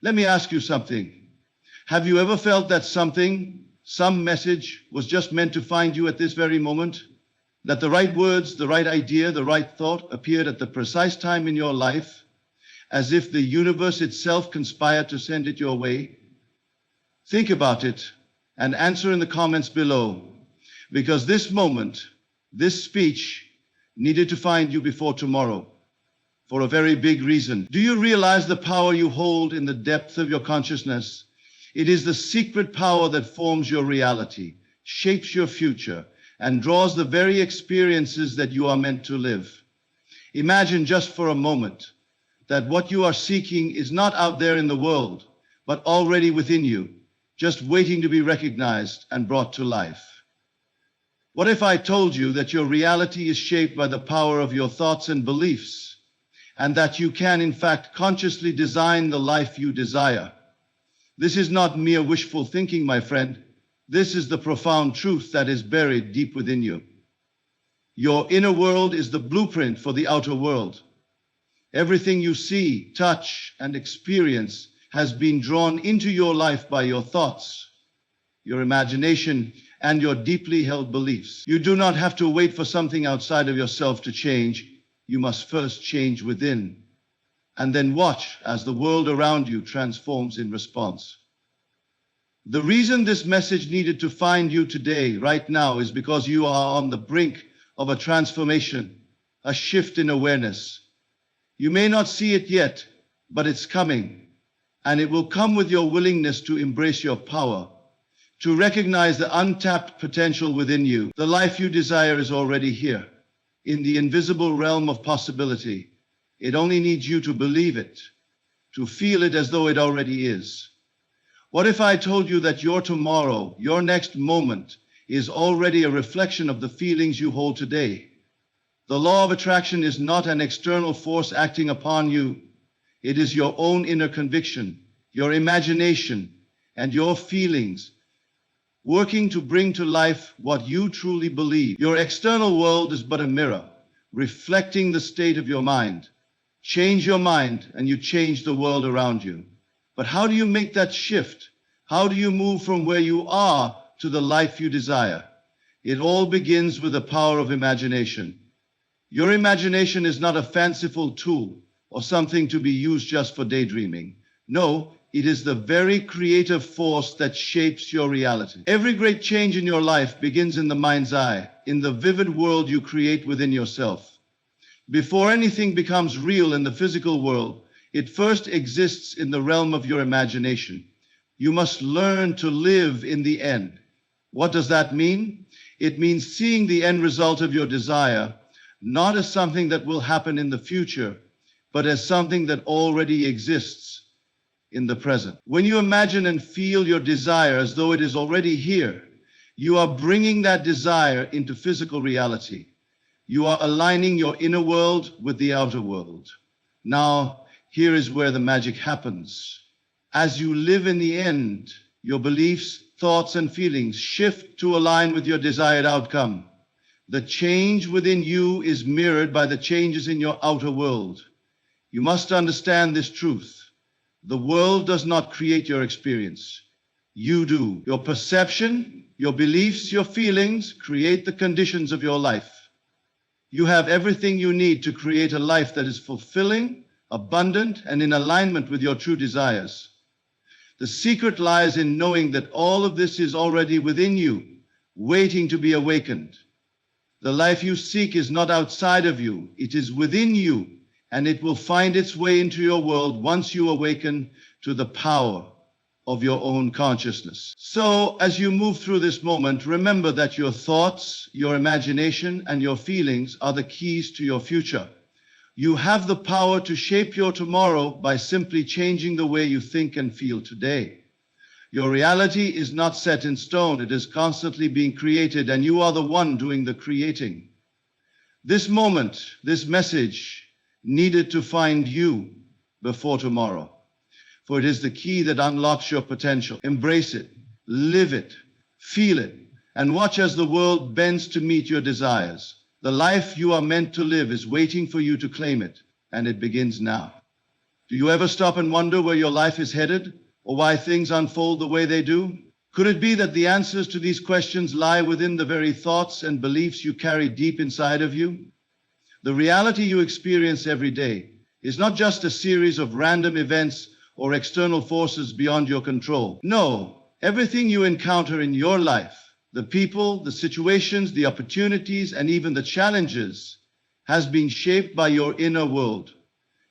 Let me ask you something. Have you ever felt that some message was just meant to find you at this very moment? That the right words, the right idea, the right thought appeared at the precise time in your life, as if the universe itself conspired to send it your way? Think about it and answer in the comments below, because this moment, this speech, needed to find you before tomorrow, for a very big reason. Do you realize the power you hold in the depth of your consciousness? It is the secret power that forms your reality, shapes your future, and draws the very experiences that you are meant to live. Imagine just for a moment that what you are seeking is not out there in the world, but already within you, just waiting to be recognized and brought to life. What if I told you that your reality is shaped by the power of your thoughts and beliefs, and that you can, in fact, consciously design the life you desire? This is not mere wishful thinking, my friend. This is the profound truth that is buried deep within you. Your inner world is the blueprint for the outer world. Everything you see, touch, and experience has been drawn into your life by your thoughts, your imagination, and your deeply held beliefs. You do not have to wait for something outside of yourself to change. You must first change within, and then watch as the world around you transforms in response. The reason this message needed to find you today, right now, is because you are on the brink of a transformation, a shift in awareness. You may not see it yet, but it's coming. And it will come with your willingness to embrace your power, to recognize the untapped potential within you. The life you desire is already here, in the invisible realm of possibility. It only needs you to believe it, to feel it as though it already is. What if I told you that your tomorrow, your next moment, is already a reflection of the feelings you hold today? The law of attraction is not an external force acting upon you. It is your own inner conviction, your imagination, and your feelings working to bring to life what you truly believe. Your external world is but a mirror, reflecting the state of your mind. Change your mind and you change the world around you. But how do you make that shift? How do you move from where you are to the life you desire? It all begins with the power of imagination. Your imagination is not a fanciful tool or something to be used just for daydreaming. No, it is the very creative force that shapes your reality. Every great change in your life begins in the mind's eye, in the vivid world you create within yourself. Before anything becomes real in the physical world, it first exists in the realm of your imagination. You must learn to live in the end. What does that mean? It means seeing the end result of your desire, not as something that will happen in the future, but as something that already exists in the present. When you imagine and feel your desire as though it is already here, you are bringing that desire into physical reality. You are aligning your inner world with the outer world. Now, here is where the magic happens. As you live in the end, your beliefs, thoughts, and feelings shift to align with your desired outcome. The change within you is mirrored by the changes in your outer world. You must understand this truth. The world does not create your experience. You do. Your perception, your beliefs, your feelings create the conditions of your life. You have everything you need to create a life that is fulfilling, abundant, and in alignment with your true desires. The secret lies in knowing that all of this is already within you, waiting to be awakened. The life you seek is not outside of you, it is within you, and it will find its way into your world once you awaken to the power of your own consciousness. So, as you move through this moment, remember that your thoughts, your imagination, and your feelings are the keys to your future. You have the power to shape your tomorrow by simply changing the way you think and feel today. Your reality is not set in stone, it is constantly being created, and you are the one doing the creating. This moment, this message, needed to find you before tomorrow, for it is the key that unlocks your potential. Embrace it, live it, feel it, and watch as the world bends to meet your desires. The life you are meant to live is waiting for you to claim it, and it begins now. Do you ever stop and wonder where your life is headed, or why things unfold the way they do? Could it be that the answers to these questions lie within the very thoughts and beliefs you carry deep inside of you? The reality you experience every day is not just a series of random events or external forces beyond your control. No, everything you encounter in your life, the people, the situations, the opportunities, and even the challenges, has been shaped by your inner world.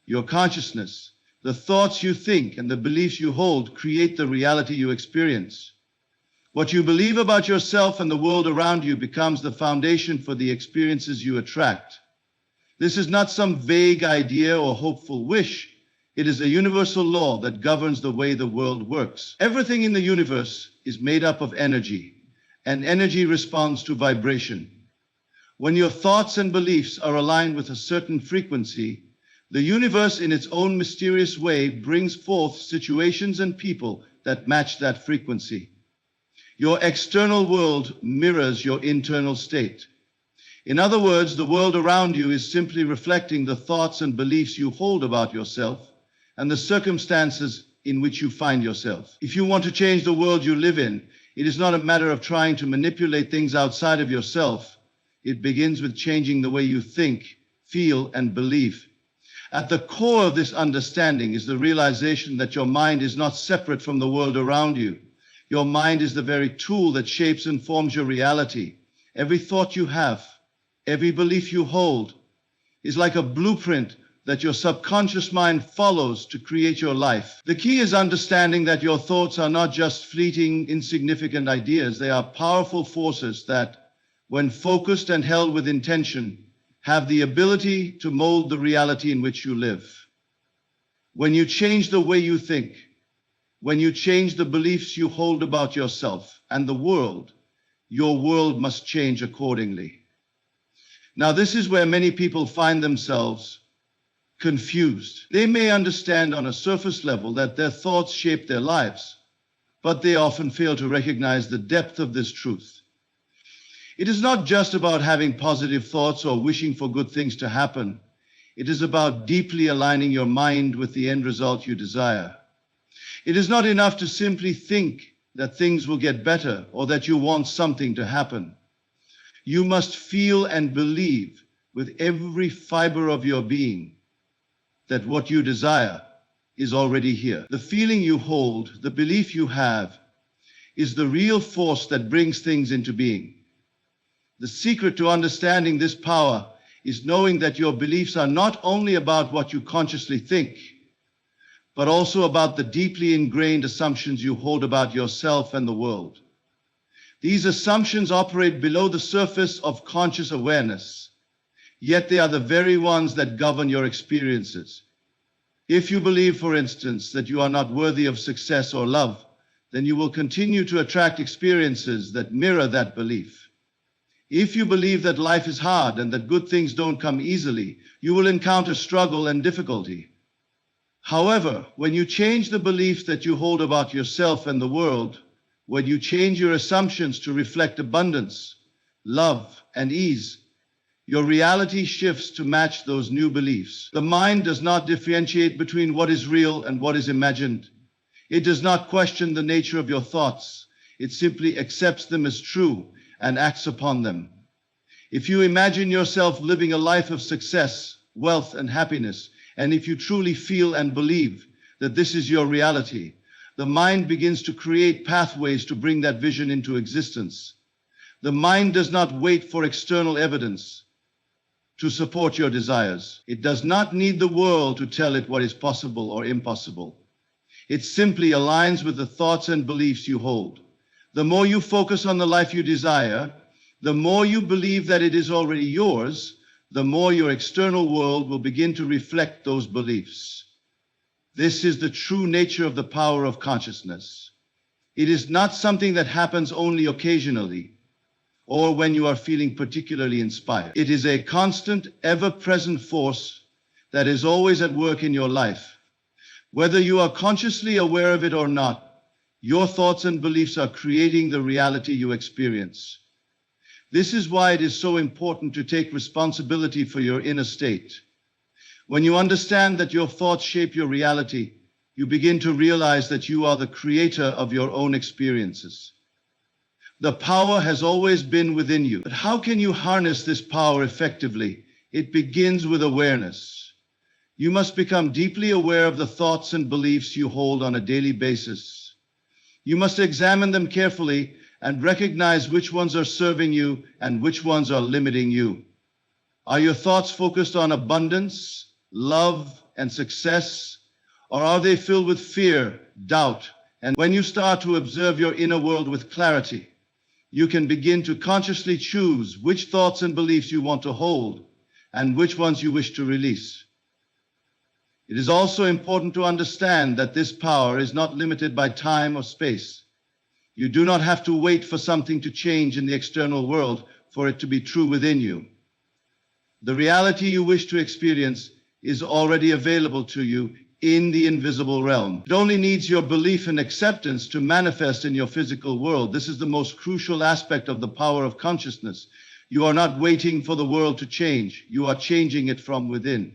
Your consciousness, the thoughts you think, and the beliefs you hold create the reality you experience. What you believe about yourself and the world around you becomes the foundation for the experiences you attract. This is not some vague idea or hopeful wish. It is a universal law that governs the way the world works. Everything in the universe is made up of energy, and energy responds to vibration. When your thoughts and beliefs are aligned with a certain frequency, the universe in its own mysterious way brings forth situations and people that match that frequency. Your external world mirrors your internal state. In other words, the world around you is simply reflecting the thoughts and beliefs you hold about yourself and the circumstances in which you find yourself. If you want to change the world you live in, it is not a matter of trying to manipulate things outside of yourself. It begins with changing the way you think, feel, and believe. At the core of this understanding is the realization that your mind is not separate from the world around you. Your mind is the very tool that shapes and forms your reality. Every thought you have, every belief you hold, is like a blueprint that your subconscious mind follows to create your life. The key is understanding that your thoughts are not just fleeting, insignificant ideas. They are powerful forces that, when focused and held with intention, have the ability to mold the reality in which you live. When you change the way you think, when you change the beliefs you hold about yourself and the world, your world must change accordingly. Now, this is where many people find themselves confused. They may understand on a surface level that their thoughts shape their lives, but they often fail to recognize the depth of this truth. It is not just about having positive thoughts or wishing for good things to happen. It is about deeply aligning your mind with the end result you desire. It is not enough to simply think that things will get better or that you want something to happen. You must feel and believe with every fiber of your being that what you desire is already here. The feeling you hold, the belief you have, is the real force that brings things into being. The secret to understanding this power is knowing that your beliefs are not only about what you consciously think, but also about the deeply ingrained assumptions you hold about yourself and the world. These assumptions operate below the surface of conscious awareness, yet they are the very ones that govern your experiences. If you believe, for instance, that you are not worthy of success or love, then you will continue to attract experiences that mirror that belief. If you believe that life is hard and that good things don't come easily, you will encounter struggle and difficulty. However, when you change the beliefs that you hold about yourself and the world, when you change your assumptions to reflect abundance, love, and ease, your reality shifts to match those new beliefs. The mind does not differentiate between what is real and what is imagined. It does not question the nature of your thoughts. It simply accepts them as true and acts upon them. If you imagine yourself living a life of success, wealth, and happiness, and if you truly feel and believe that this is your reality, the mind begins to create pathways to bring that vision into existence. The mind does not wait for external evidence to support your desires. It does not need the world to tell it what is possible or impossible. It simply aligns with the thoughts and beliefs you hold. The more you focus on the life you desire, the more you believe that it is already yours, the more your external world will begin to reflect those beliefs. This is the true nature of the power of consciousness. It is not something that happens only occasionally or when you are feeling particularly inspired. It is a constant, ever-present force that is always at work in your life. Whether you are consciously aware of it or not, your thoughts and beliefs are creating the reality you experience. This is why it is so important to take responsibility for your inner state. When you understand that your thoughts shape your reality, you begin to realize that you are the creator of your own experiences. The power has always been within you. But how can you harness this power effectively? It begins with awareness. You must become deeply aware of the thoughts and beliefs you hold on a daily basis. You must examine them carefully and recognize which ones are serving you and which ones are limiting you. Are your thoughts focused on abundance, love, and success? Or are they filled with fear, doubt? And when you start to observe your inner world with clarity, you can begin to consciously choose which thoughts and beliefs you want to hold and which ones you wish to release. It is also important to understand that this power is not limited by time or space. You do not have to wait for something to change in the external world for it to be true within you. The reality you wish to experience is already available to you in the invisible realm. It only needs your belief and acceptance to manifest in your physical world. This is the most crucial aspect of the power of consciousness. You are not waiting for the world to change. You are changing it from within.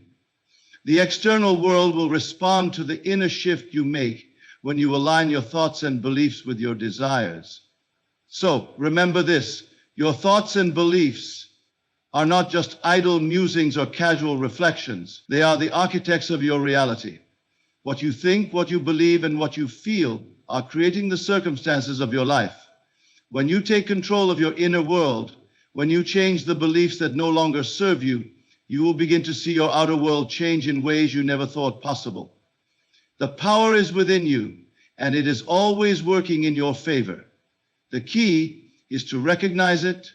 The external world will respond to the inner shift you make when you align your thoughts and beliefs with your desires. So remember this, your thoughts and beliefs are not just idle musings or casual reflections. They are the architects of your reality. What you think, what you believe, and what you feel are creating the circumstances of your life. When you take control of your inner world, when you change the beliefs that no longer serve you, you will begin to see your outer world change in ways you never thought possible. The power is within you, and it is always working in your favor. The key is to recognize it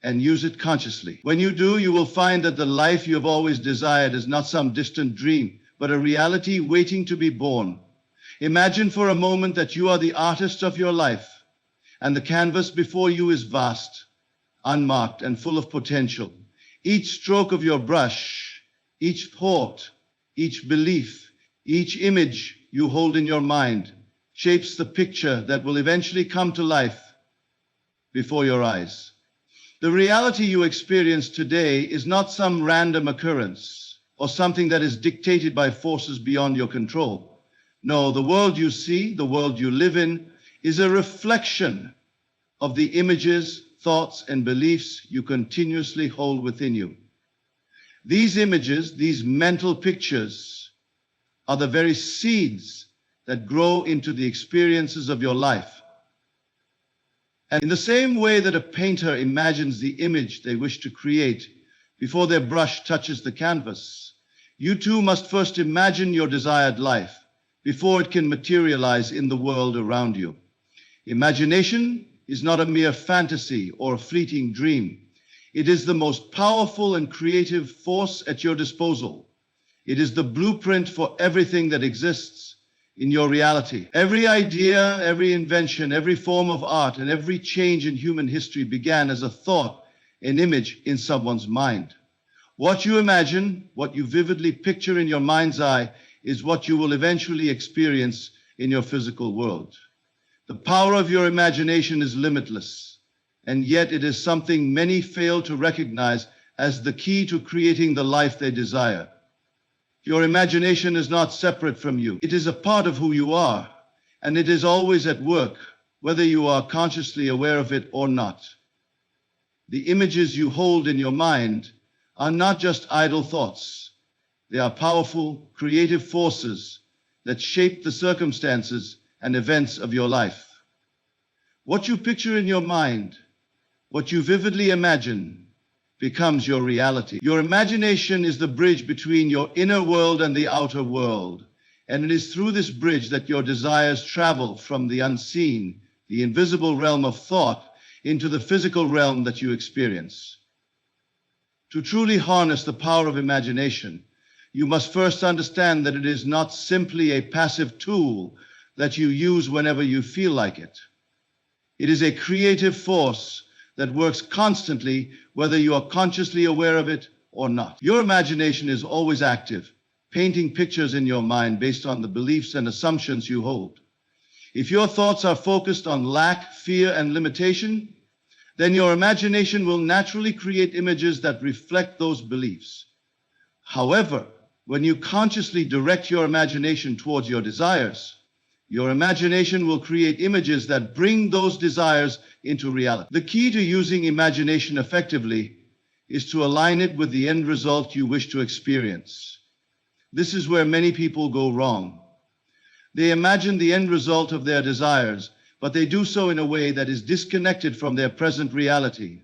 and use it consciously. When you do, you will find that the life you have always desired is not some distant dream, but a reality waiting to be born. Imagine for a moment that you are the artist of your life, and the canvas before you is vast, unmarked, and full of potential. Each stroke of your brush, each thought, each belief, each image you hold in your mind shapes the picture that will eventually come to life before your eyes. The reality you experience today is not some random occurrence or something that is dictated by forces beyond your control. No, the world you see, the world you live in, is a reflection of the images, thoughts, and beliefs you continuously hold within you. These images, these mental pictures, are the very seeds that grow into the experiences of your life. And in the same way that a painter imagines the image they wish to create before their brush touches the canvas, you too must first imagine your desired life before it can materialize in the world around you. Imagination is not a mere fantasy or a fleeting dream. It is the most powerful and creative force at your disposal. It is the blueprint for everything that exists in your reality. Every idea, every invention, every form of art, and every change in human history began as a thought, an image in someone's mind. What you imagine, what you vividly picture in your mind's eye, is what you will eventually experience in your physical world. The power of your imagination is limitless, and yet it is something many fail to recognize as the key to creating the life they desire. Your imagination is not separate from you. It is a part of who you are, and it is always at work, whether you are consciously aware of it or not. The images you hold in your mind are not just idle thoughts. They are powerful, creative forces that shape the circumstances and events of your life. What you picture in your mind, what you vividly imagine, becomes your reality. Your imagination is the bridge between your inner world and the outer world, and it is through this bridge that your desires travel from the unseen, the invisible realm of thought, into the physical realm that you experience. To truly harness the power of imagination, you must first understand that it is not simply a passive tool that you use whenever you feel like it. It is a creative force that works constantly, whether you are consciously aware of it or not. Your imagination is always active, painting pictures in your mind based on the beliefs and assumptions you hold. If your thoughts are focused on lack, fear, and limitation, then your imagination will naturally create images that reflect those beliefs. However, When you consciously direct your imagination towards your desires, your imagination will create images that bring those desires into reality. The key to using imagination effectively is to align it with the end result you wish to experience. This is where many people go wrong. They imagine the end result of their desires, but they do so in a way that is disconnected from their present reality.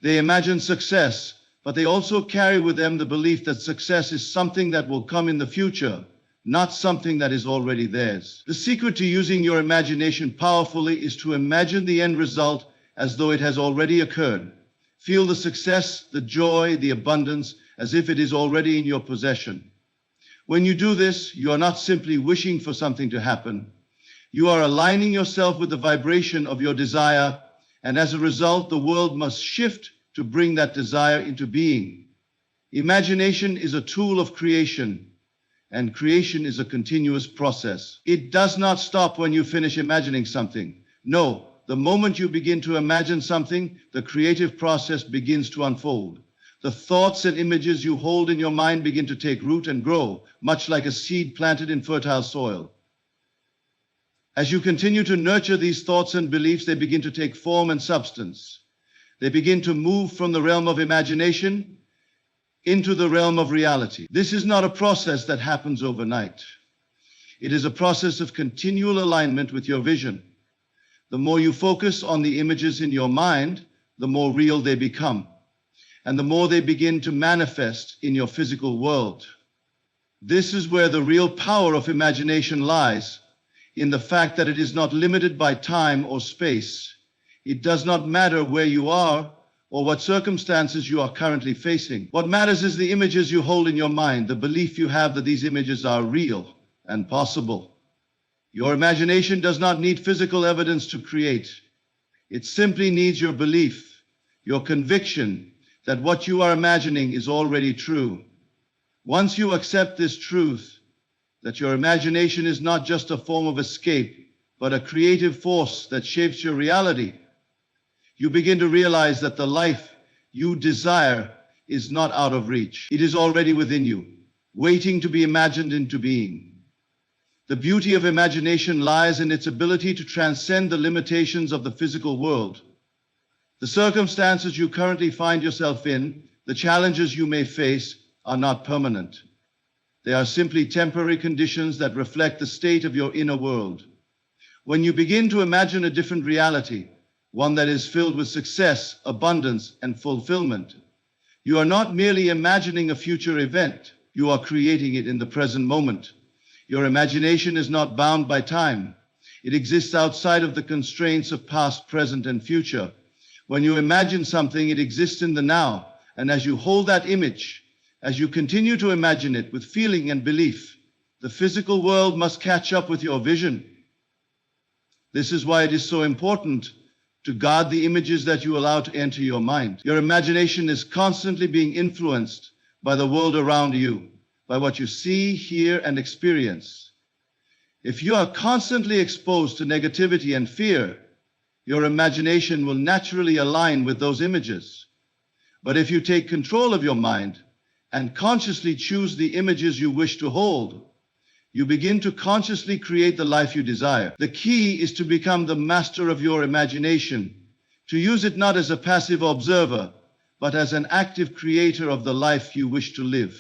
They imagine success, but they also carry with them the belief that success is something that will come in the future, not something that is already theirs. The secret to using your imagination powerfully is to imagine the end result as though it has already occurred. Feel the success, the joy, the abundance, as if it is already in your possession. When you do this, you are not simply wishing for something to happen. You are aligning yourself with the vibration of your desire, and as a result, the world must shift to bring that desire into being. Imagination is a tool of creation, and creation is a continuous process. It does not stop when you finish imagining something. No, the moment you begin to imagine something, the creative process begins to unfold. The thoughts and images you hold in your mind begin to take root and grow, much like a seed planted in fertile soil. As you continue to nurture these thoughts and beliefs, they begin to take form and substance. They begin to move from the realm of imagination into the realm of reality. This is not a process that happens overnight. It is a process of continual alignment with your vision. The more you focus on the images in your mind, the more real they become, and the more they begin to manifest in your physical world. This is where the real power of imagination lies, in the fact that it is not limited by time or space. It does not matter where you are or what circumstances you are currently facing. What matters is the images you hold in your mind, the belief you have that these images are real and possible. Your imagination does not need physical evidence to create. It simply needs your belief, your conviction that what you are imagining is already true. Once you accept this truth, that your imagination is not just a form of escape, but a creative force that shapes your reality, you begin to realize that the life you desire is not out of reach. It is already within you, waiting to be imagined into being. The beauty of imagination lies in its ability to transcend the limitations of the physical world. The circumstances you currently find yourself in, the challenges you may face, are not permanent. They are simply temporary conditions that reflect the state of your inner world. When you begin to imagine a different reality, one that is filled with success, abundance, and fulfillment, you are not merely imagining a future event, you are creating it in the present moment. Your imagination is not bound by time. It exists outside of the constraints of past, present, and future. When you imagine something, it exists in the now, and as you hold that image, as you continue to imagine it with feeling and belief, the physical world must catch up with your vision. This is why it is so important to guard the images that you allow to enter your mind. Your imagination is constantly being influenced by the world around you, by what you see, hear, and experience. If you are constantly exposed to negativity and fear, your imagination will naturally align with those images. But if you take control of your mind and consciously choose the images you wish to hold, you begin to consciously create the life you desire. The key is to become the master of your imagination, to use it not as a passive observer, but as an active creator of the life you wish to live.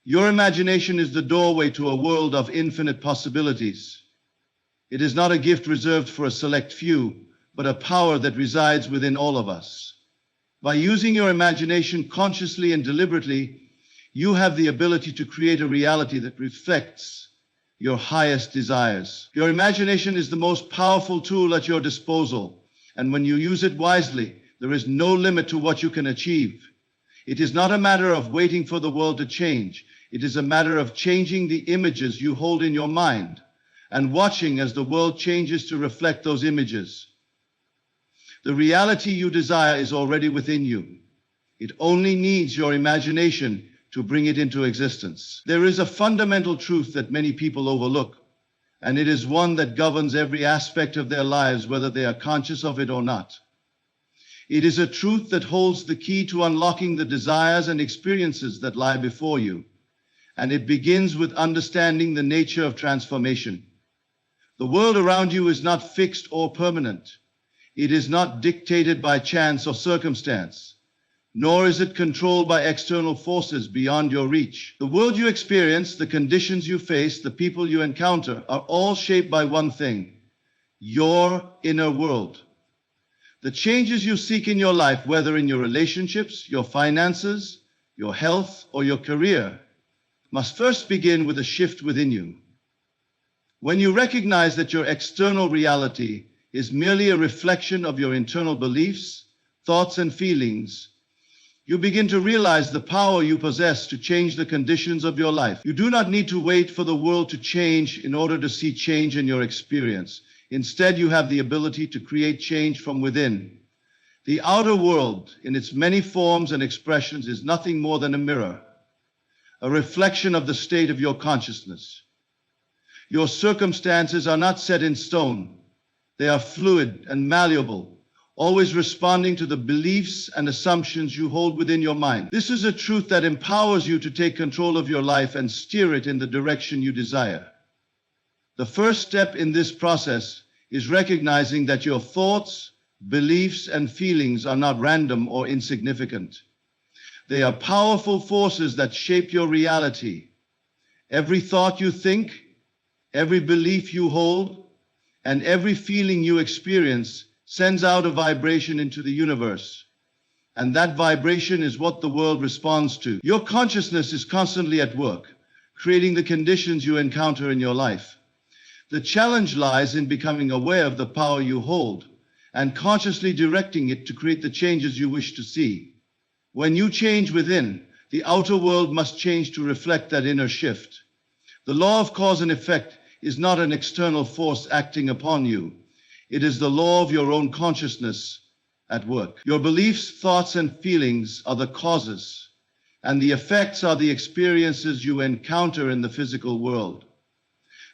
Your imagination is the doorway to a world of infinite possibilities. It is not a gift reserved for a select few, but a power that resides within all of us. By using your imagination consciously and deliberately, you have the ability to create a reality that reflects your highest desires. Your imagination is the most powerful tool at your disposal, and when you use it wisely, there is no limit to what you can achieve. It is not a matter of waiting for the world to change. It is a matter of changing the images you hold in your mind and watching as the world changes to reflect those images. The reality you desire is already within you. It only needs your imagination to bring it into existence. There is a fundamental truth that many people overlook, and it is one that governs every aspect of their lives, whether they are conscious of it or not. It is a truth that holds the key to unlocking the desires and experiences that lie before you. and it begins with understanding the nature of transformation. The world around you is not fixed or permanent. It is not dictated by chance or circumstance, nor is it controlled by external forces beyond your reach. The world you experience, the conditions you face, the people you encounter are all shaped by one thing: your inner world. The changes you seek in your life, whether in your relationships, your finances, your health, or your career, must first begin with a shift within you. When you recognize that your external reality is merely a reflection of your internal beliefs, thoughts, and feelings, you begin to realize the power you possess to change the conditions of your life. You do not need to wait for the world to change in order to see change in your experience. Instead, you have the ability to create change from within. The outer world, in its many forms and expressions, is nothing more than a mirror, a reflection of the state of your consciousness. Your circumstances are not set in stone. They are fluid and malleable, always responding to the beliefs and assumptions you hold within your mind. This is a truth that empowers you to take control of your life and steer it in the direction you desire. The first step in this process is recognizing that your thoughts, beliefs, and feelings are not random or insignificant. They are powerful forces that shape your reality. Every thought you think, every belief you hold, and every feeling you experience sends out a vibration into the universe. And that vibration is what the world responds to. Your consciousness is constantly at work, creating the conditions you encounter in your life. The challenge lies in becoming aware of the power you hold and consciously directing it to create the changes you wish to see. When you change within, the outer world must change to reflect that inner shift. The law of cause and effect is not an external force acting upon you. It is the law of your own consciousness at work. Your beliefs, thoughts, and feelings are the causes, and the effects are the experiences you encounter in the physical world.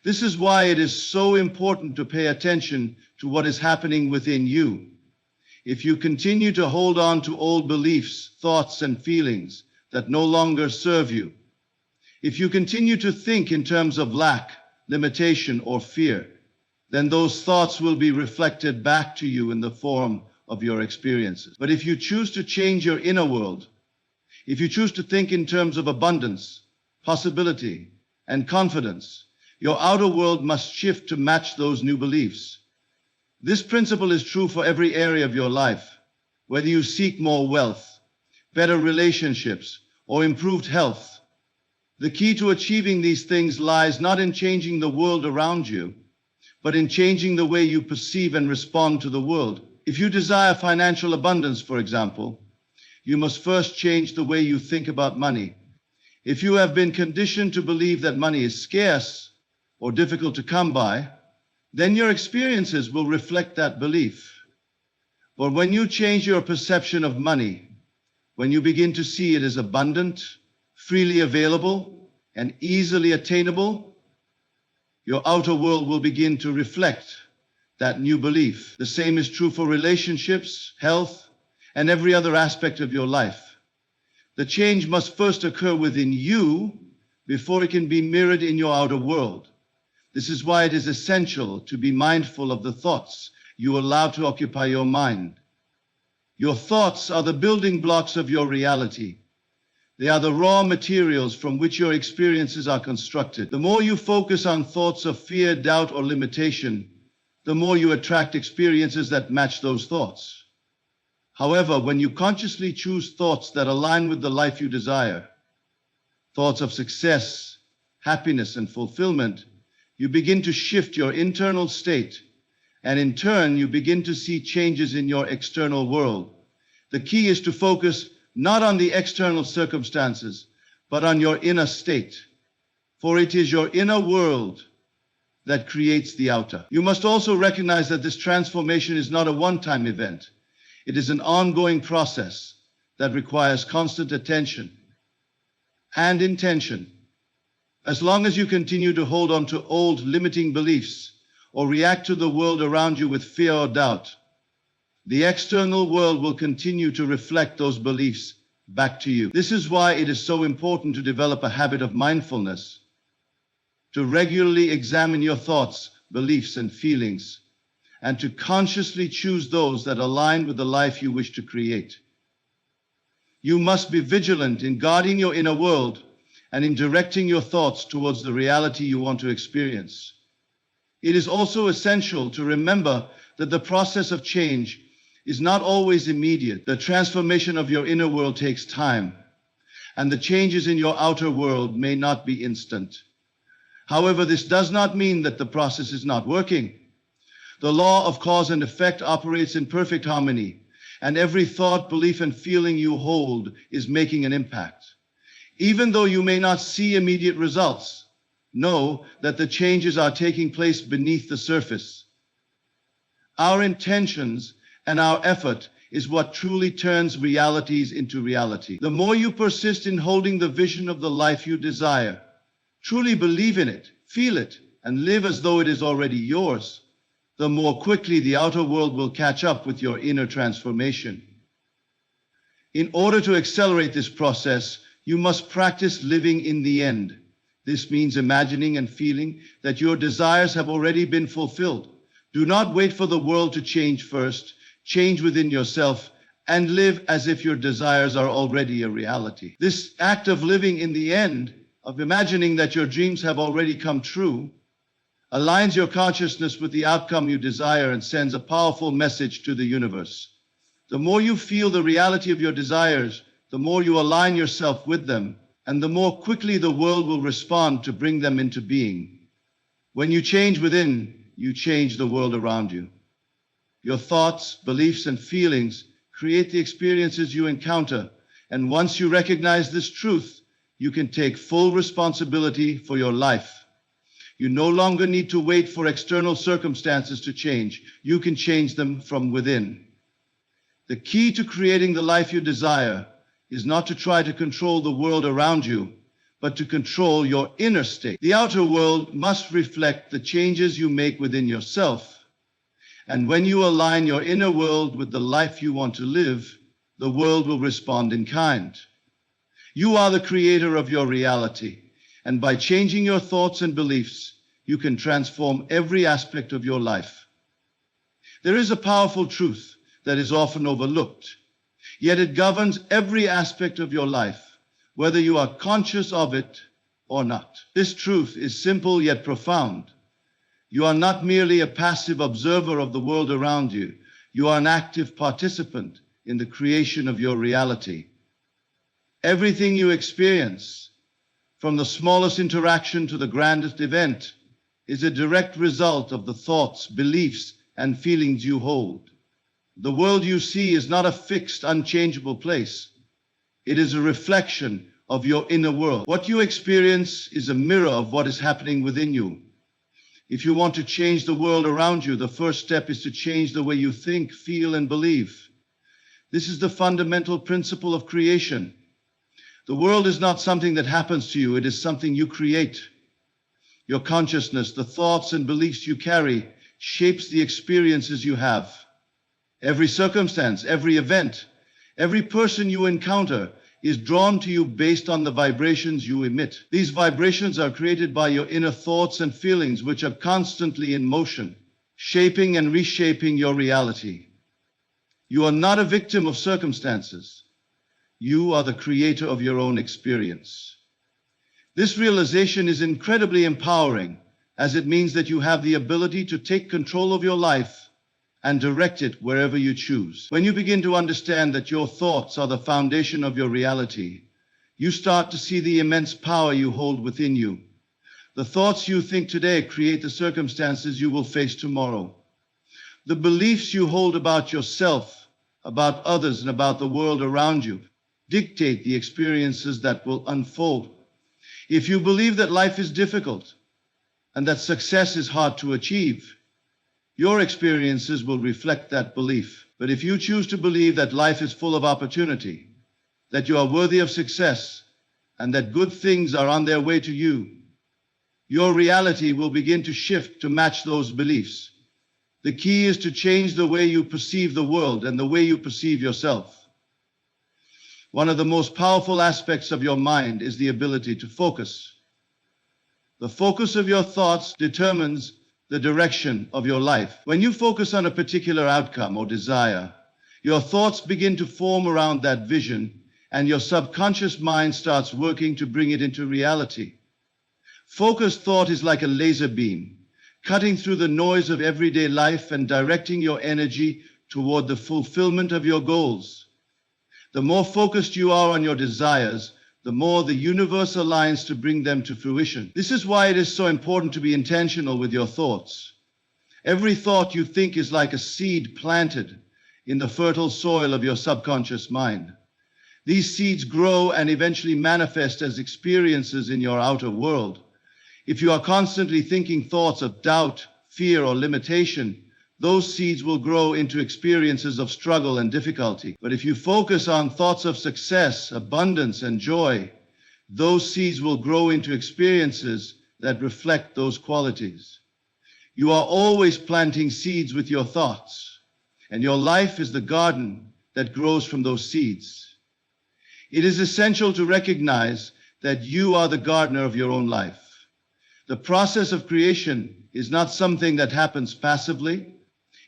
This is why it is so important to pay attention to what is happening within you. If you continue to hold on to old beliefs, thoughts, and feelings that no longer serve you, if you continue to think in terms of lack, limitation, or fear, then those thoughts will be reflected back to you in the form of your experiences. But if you choose to change your inner world, if you choose to think in terms of abundance, possibility, and confidence, your outer world must shift to match those new beliefs. This principle is true for every area of your life, whether you seek more wealth, better relationships, or improved health. The key to achieving these things lies not in changing the world around you, but in changing the way you perceive and respond to the world. If you desire financial abundance, for example, you must first change the way you think about money. If you have been conditioned to believe that money is scarce or difficult to come by, then your experiences will reflect that belief. But when you change your perception of money, when you begin to see it as abundant, freely available, and easily attainable, your outer world will begin to reflect that new belief. The same is true for relationships, health, and every other aspect of your life. The change must first occur within you before it can be mirrored in your outer world. This is why it is essential to be mindful of the thoughts you allow to occupy your mind. Your thoughts are the building blocks of your reality. They are the raw materials from which your experiences are constructed. The more you focus on thoughts of fear, doubt, or limitation, the more you attract experiences that match those thoughts. However, when you consciously choose thoughts that align with the life you desire, thoughts of success, happiness, and fulfillment, you begin to shift your internal state, and in turn, you begin to see changes in your external world. The key is to focus not on the external circumstances, but on your inner state. For it is your inner world that creates the outer. You must also recognize that this transformation is not a one-time event. It is an ongoing process that requires constant attention and intention. As long as you continue to hold on to old limiting beliefs or react to the world around you with fear or doubt, the external world will continue to reflect those beliefs back to you. This is why it is so important to develop a habit of mindfulness, to regularly examine your thoughts, beliefs, and feelings, and to consciously choose those that align with the life you wish to create. You must be vigilant in guarding your inner world and in directing your thoughts towards the reality you want to experience. It is also essential to remember that the process of change is not always immediate. The transformation of your inner world takes time, and the changes in your outer world may not be instant. However, this does not mean that the process is not working. The law of cause and effect operates in perfect harmony, and every thought, belief, and feeling you hold is making an impact. Even though you may not see immediate results, know that the changes are taking place beneath the surface. Our intentions and our effort is what truly turns realities into reality. The more you persist in holding the vision of the life you desire, truly believe in it, feel it, and live as though it is already yours, the more quickly the outer world will catch up with your inner transformation. In order to accelerate this process, you must practice living in the end. This means imagining and feeling that your desires have already been fulfilled. Do not wait for the world to change first. Change within yourself and live as if your desires are already a reality. This act of living in the end, of imagining that your dreams have already come true, aligns your consciousness with the outcome you desire and sends a powerful message to the universe. The more you feel the reality of your desires, the more you align yourself with them, and the more quickly the world will respond to bring them into being. When you change within, you change the world around you. Your thoughts, beliefs, and feelings create the experiences you encounter, and once you recognize this truth, you can take full responsibility for your life. You no longer need to wait for external circumstances to change. You can change them from within. The key to creating the life you desire is not to try to control the world around you, but to control your inner state. The outer world must reflect the changes you make within yourself. And when you align your inner world with the life you want to live, the world will respond in kind. You are the creator of your reality, and by changing your thoughts and beliefs, you can transform every aspect of your life. There is a powerful truth that is often overlooked, yet it governs every aspect of your life, whether you are conscious of it or not. This truth is simple yet profound. You are not merely a passive observer of the world around you. You are an active participant in the creation of your reality. Everything you experience, from the smallest interaction to the grandest event, is a direct result of the thoughts, beliefs, and feelings you hold. The world you see is not a fixed, unchangeable place. It is a reflection of your inner world. What you experience is a mirror of what is happening within you. If you want to change the world around you, the first step is to change the way you think, feel, and believe. This is the fundamental principle of creation. The world is not something that happens to you, it is something you create. Your consciousness, the thoughts and beliefs you carry, shapes the experiences you have. Every circumstance, every event, every person you encounter is drawn to you based on the vibrations you emit. These vibrations are created by your inner thoughts and feelings, which are constantly in motion, shaping and reshaping your reality. You are not a victim of circumstances. You are the creator of your own experience. This realization is incredibly empowering, as it means that you have the ability to take control of your life and direct it wherever you choose. When you begin to understand that your thoughts are the foundation of your reality, you start to see the immense power you hold within you. The thoughts you think today create the circumstances you will face tomorrow. The beliefs you hold about yourself, about others, and about the world around you dictate the experiences that will unfold. If you believe that life is difficult and that success is hard to achieve, your experiences will reflect that belief. But if you choose to believe that life is full of opportunity, that you are worthy of success, and that good things are on their way to you, your reality will begin to shift to match those beliefs. The key is to change the way you perceive the world and the way you perceive yourself. One of the most powerful aspects of your mind is the ability to focus. The focus of your thoughts determines the direction of your life. When you focus on a particular outcome or desire, your thoughts begin to form around that vision, and your subconscious mind starts working to bring it into reality. Focused thought is like a laser beam, cutting through the noise of everyday life and directing your energy toward the fulfillment of your goals. The more focused you are on your desires, the more the universe aligns to bring them to fruition. This is why it is so important to be intentional with your thoughts. Every thought you think is like a seed planted in the fertile soil of your subconscious mind. These seeds grow and eventually manifest as experiences in your outer world. If you are constantly thinking thoughts of doubt, fear, or limitation, those seeds will grow into experiences of struggle and difficulty. But if you focus on thoughts of success, abundance, and joy, those seeds will grow into experiences that reflect those qualities. You are always planting seeds with your thoughts, and your life is the garden that grows from those seeds. It is essential to recognize that you are the gardener of your own life. The process of creation is not something that happens passively.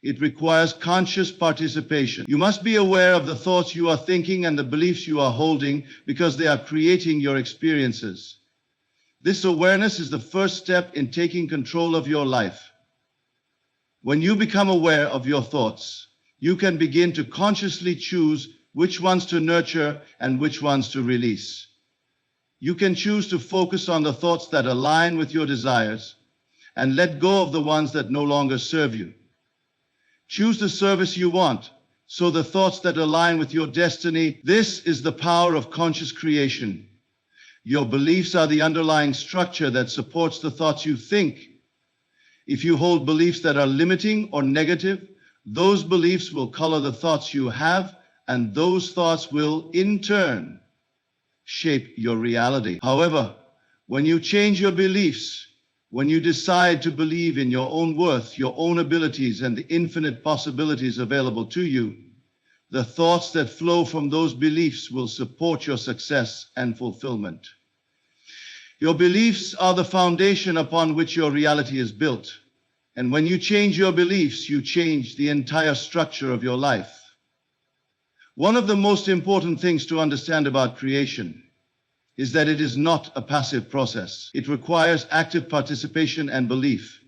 It requires conscious participation. You must be aware of the thoughts you are thinking and the beliefs you are holding, because they are creating your experiences. This awareness is the first step in taking control of your life. When you become aware of your thoughts, you can begin to consciously choose which ones to nurture and which ones to release. You can choose to focus on the thoughts that align with your desires and let go of the ones that no longer serve you. Choose the service you want, so the thoughts that align with your destiny. This is the power of conscious creation. Your beliefs are the underlying structure that supports the thoughts you think. If you hold beliefs that are limiting or negative, those beliefs will color the thoughts you have, and those thoughts will, in turn, shape your reality. However, when you change your beliefs, when you decide to believe in your own worth, your own abilities, and the infinite possibilities available to you, the thoughts that flow from those beliefs will support your success and fulfillment. Your beliefs are the foundation upon which your reality is built. And when you change your beliefs, you change the entire structure of your life. One of the most important things to understand about creation is that it is not a passive process. It requires active participation and belief.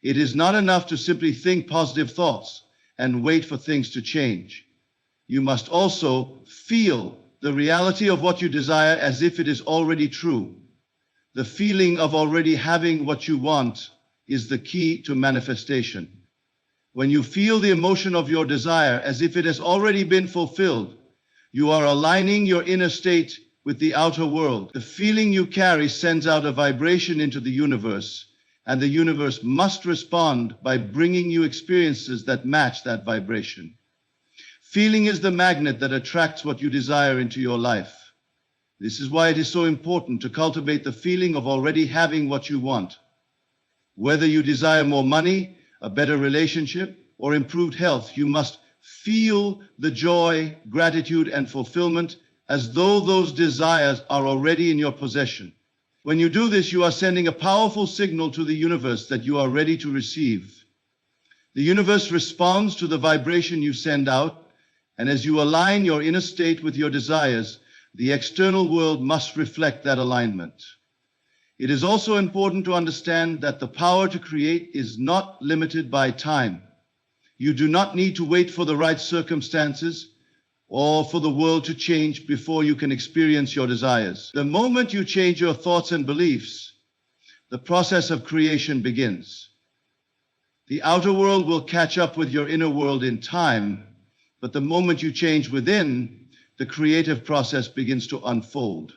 It is not enough to simply think positive thoughts and wait for things to change. You must also feel the reality of what you desire as if it is already true. The feeling of already having what you want is the key to manifestation. When you feel the emotion of your desire as if it has already been fulfilled, you are aligning your inner state with the outer world. The feeling you carry sends out a vibration into the universe, and the universe must respond by bringing you experiences that match that vibration. Feeling is the magnet that attracts what you desire into your life. This is why it is so important to cultivate the feeling of already having what you want. Whether you desire more money, a better relationship, or improved health, you must feel the joy, gratitude, and fulfillment as though those desires are already in your possession. When you do this, you are sending a powerful signal to the universe that you are ready to receive. The universe responds to the vibration you send out, and as you align your inner state with your desires, the external world must reflect that alignment. It is also important to understand that the power to create is not limited by time. You do not need to wait for the right circumstances or for the world to change before you can experience your desires. The moment you change your thoughts and beliefs, the process of creation begins. The outer world will catch up with your inner world in time, but the moment you change within, the creative process begins to unfold.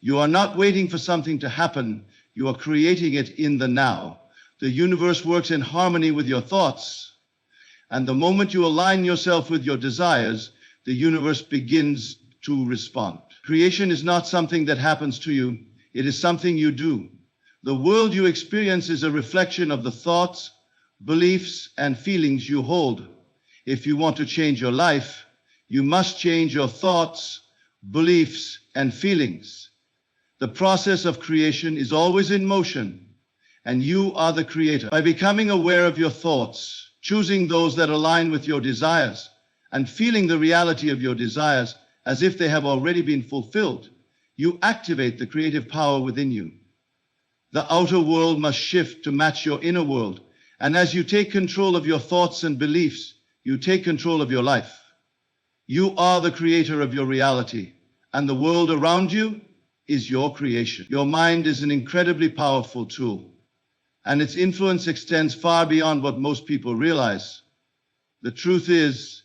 You are not waiting for something to happen, you are creating it in the now. The universe works in harmony with your thoughts, and the moment you align yourself with your desires, the universe begins to respond. Creation is not something that happens to you, it is something you do. The world you experience is a reflection of the thoughts, beliefs, and feelings you hold. If you want to change your life, you must change your thoughts, beliefs, and feelings. The process of creation is always in motion, and you are the creator. By becoming aware of your thoughts, choosing those that align with your desires, and feeling the reality of your desires as if they have already been fulfilled, you activate the creative power within you. The outer world must shift to match your inner world, and as you take control of your thoughts and beliefs, you take control of your life. You are the creator of your reality, and the world around you is your creation. Your mind is an incredibly powerful tool, and its influence extends far beyond what most people realize. The truth is,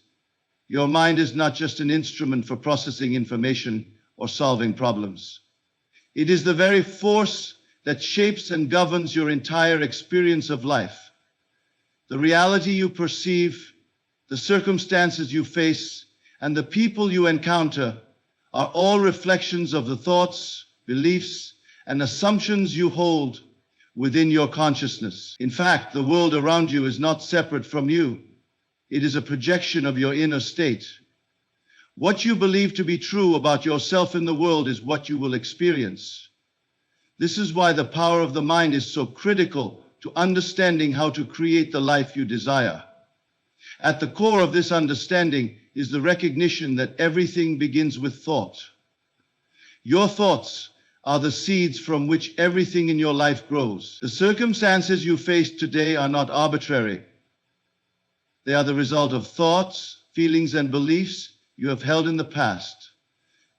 your mind is not just an instrument for processing information or solving problems. It is the very force that shapes and governs your entire experience of life. The reality you perceive, the circumstances you face, and the people you encounter are all reflections of the thoughts, beliefs, and assumptions you hold within your consciousness. In fact, the world around you is not separate from you. It is a projection of your inner state. What you believe to be true about yourself in the world is what you will experience. This is why the power of the mind is so critical to understanding how to create the life you desire. At the core of this understanding is the recognition that everything begins with thought. Your thoughts are the seeds from which everything in your life grows. The circumstances you face today are not arbitrary. They are the result of thoughts, feelings, and beliefs you have held in the past.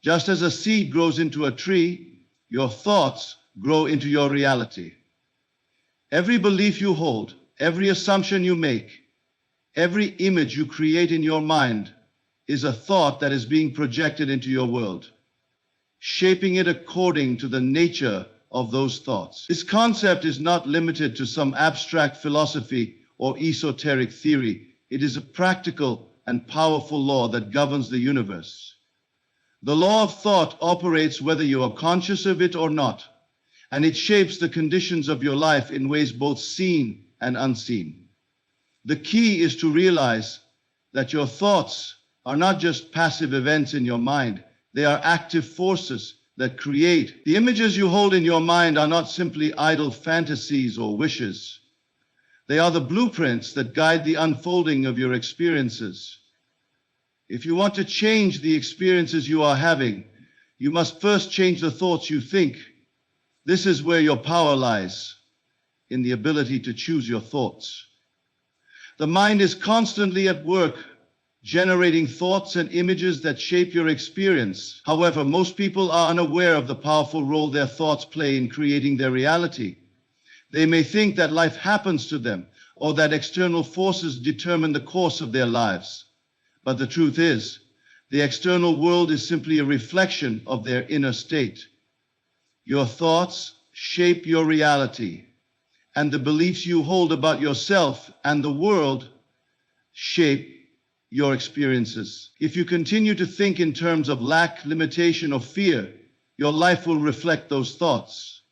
Just as a seed grows into a tree, your thoughts grow into your reality. Every belief you hold, every assumption you make, every image you create in your mind is a thought that is being projected into your world, shaping it according to the nature of those thoughts. This concept is not limited to some abstract philosophy or esoteric theory. It is a practical and powerful law that governs the universe. The law of thought operates whether you are conscious of it or not, and it shapes the conditions of your life in ways both seen and unseen. The key is to realize that your thoughts are not just passive events in your mind. They are active forces that create. The images you hold in your mind are not simply idle fantasies or wishes. They are the blueprints that guide the unfolding of your experiences. If you want to change the experiences you are having, you must first change the thoughts you think. This is where your power lies, in the ability to choose your thoughts. The mind is constantly at work, generating thoughts and images that shape your experience. However, most people are unaware of the powerful role their thoughts play in creating their reality. They may think that life happens to them, or that external forces determine the course of their lives. But the truth is, the external world is simply a reflection of their inner state. Your thoughts shape your reality, and the beliefs you hold about yourself and the world shape your experiences. If you continue to think in terms of lack, limitation, or fear, your life will reflect those thoughts.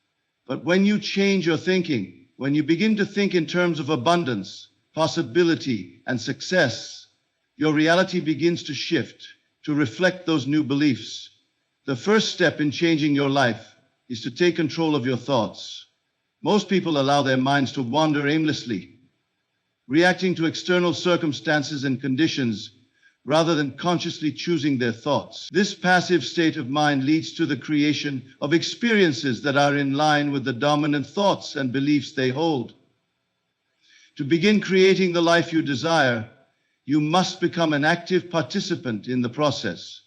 But when you change your thinking, when you begin to think in terms of abundance, possibility, and success, your reality begins to shift, to reflect those new beliefs. The first step in changing your life is to take control of your thoughts. Most people allow their minds to wander aimlessly, reacting to external circumstances and conditions rather than consciously choosing their thoughts. This passive state of mind leads to the creation of experiences that are in line with the dominant thoughts and beliefs they hold. To begin creating the life you desire, you must become an active participant in the process.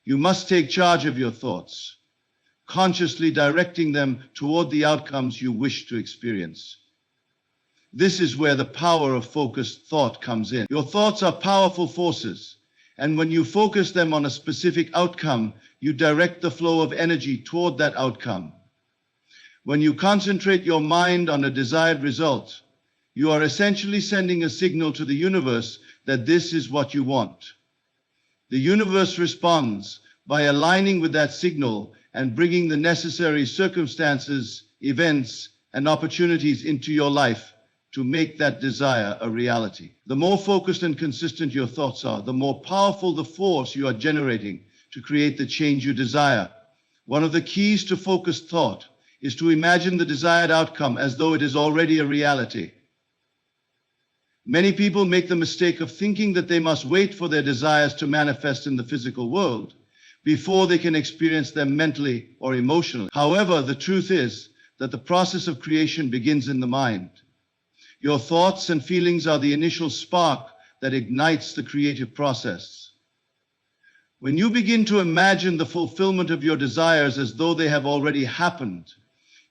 You must take charge of your thoughts, consciously directing them toward the outcomes you wish to experience. This is where the power of focused thought comes in. Your thoughts are powerful forces, and when you focus them on a specific outcome, you direct the flow of energy toward that outcome. When you concentrate your mind on a desired result, you are essentially sending a signal to the universe that this is what you want. The universe responds by aligning with that signal and bringing the necessary circumstances, events, and opportunities into your life to make that desire a reality. The more focused and consistent your thoughts are, the more powerful the force you are generating to create the change you desire. One of the keys to focused thought is to imagine the desired outcome as though it is already a reality. Many people make the mistake of thinking that they must wait for their desires to manifest in the physical world before they can experience them mentally or emotionally. However, the truth is that the process of creation begins in the mind. Your thoughts and feelings are the initial spark that ignites the creative process. When you begin to imagine the fulfillment of your desires as though they have already happened,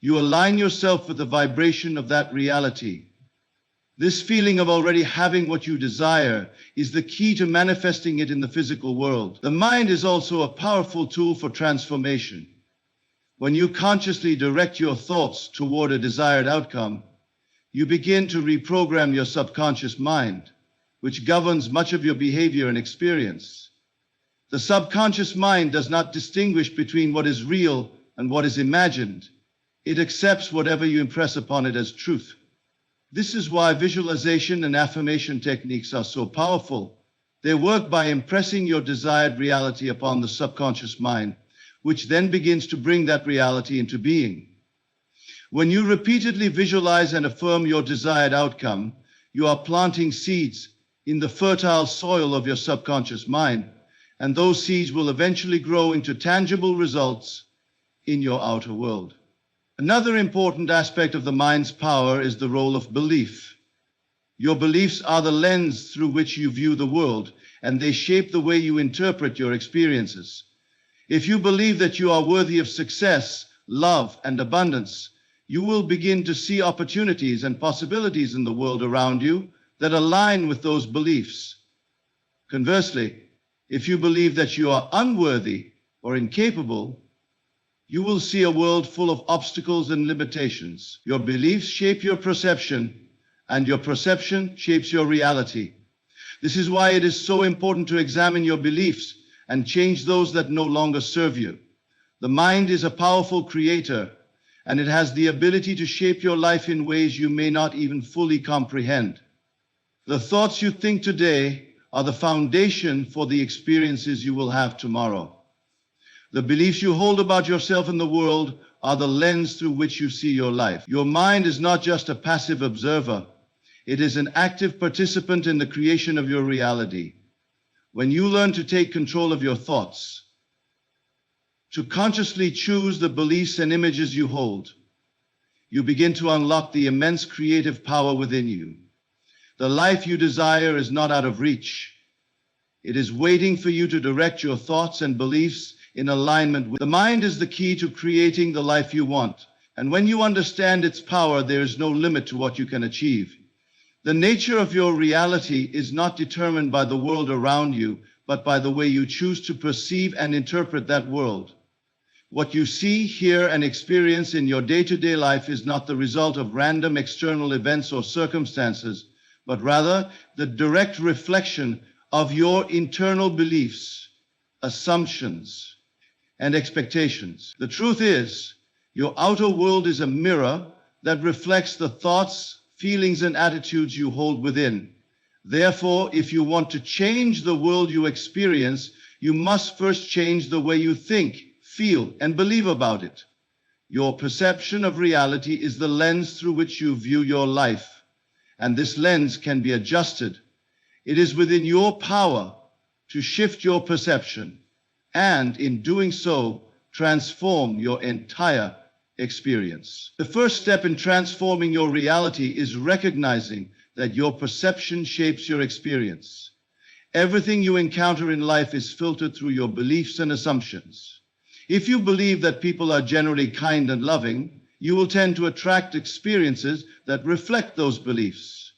you align yourself with the vibration of that reality. This feeling of already having what you desire is the key to manifesting it in the physical world. The mind is also a powerful tool for transformation. When you consciously direct your thoughts toward a desired outcome, you begin to reprogram your subconscious mind, which governs much of your behavior and experience. The subconscious mind does not distinguish between what is real and what is imagined. It accepts whatever you impress upon it as truth. This is why visualization and affirmation techniques are so powerful. They work by impressing your desired reality upon the subconscious mind, which then begins to bring that reality into being. When you repeatedly visualize and affirm your desired outcome, you are planting seeds in the fertile soil of your subconscious mind, and those seeds will eventually grow into tangible results in your outer world. Another important aspect of the mind's power is the role of belief. Your beliefs are the lens through which you view the world, and they shape the way you interpret your experiences. If you believe that you are worthy of success, love, and abundance, you will begin to see opportunities and possibilities in the world around you that align with those beliefs. Conversely, if you believe that you are unworthy or incapable, you will see a world full of obstacles and limitations. Your beliefs shape your perception, and your perception shapes your reality. This is why it is so important to examine your beliefs and change those that no longer serve you. The mind is a powerful creator, and it has the ability to shape your life in ways you may not even fully comprehend. The thoughts you think today are the foundation for the experiences you will have tomorrow. The beliefs you hold about yourself and the world are the lens through which you see your life. Your mind is not just a passive observer. It is an active participant in the creation of your reality. When you learn to take control of your thoughts, to consciously choose the beliefs and images you hold, you begin to unlock the immense creative power within you. The life you desire is not out of reach. It is waiting for you to direct your thoughts and beliefs in alignment with. The mind is the key to creating the life you want, and when you understand its power, there is no limit to what you can achieve. The nature of your reality is not determined by the world around you, but by the way you choose to perceive and interpret that world. What you see, hear, and experience in your day-to-day life is not the result of random external events or circumstances, but rather the direct reflection of your internal beliefs, assumptions, and expectations. The truth is, your outer world is a mirror that reflects the thoughts, feelings, and attitudes you hold within. Therefore, if you want to change the world you experience, you must first change the way you think, feel, and believe about it. Your perception of reality is the lens through which you view your life, and this lens can be adjusted. It is within your power to shift your perception, and in doing so, transform your entire experience. The first step in transforming your reality is recognizing that your perception shapes your experience. Everything you encounter in life is filtered through your beliefs and assumptions. If you believe that people are generally kind and loving, you will tend to attract experiences that reflect those beliefs.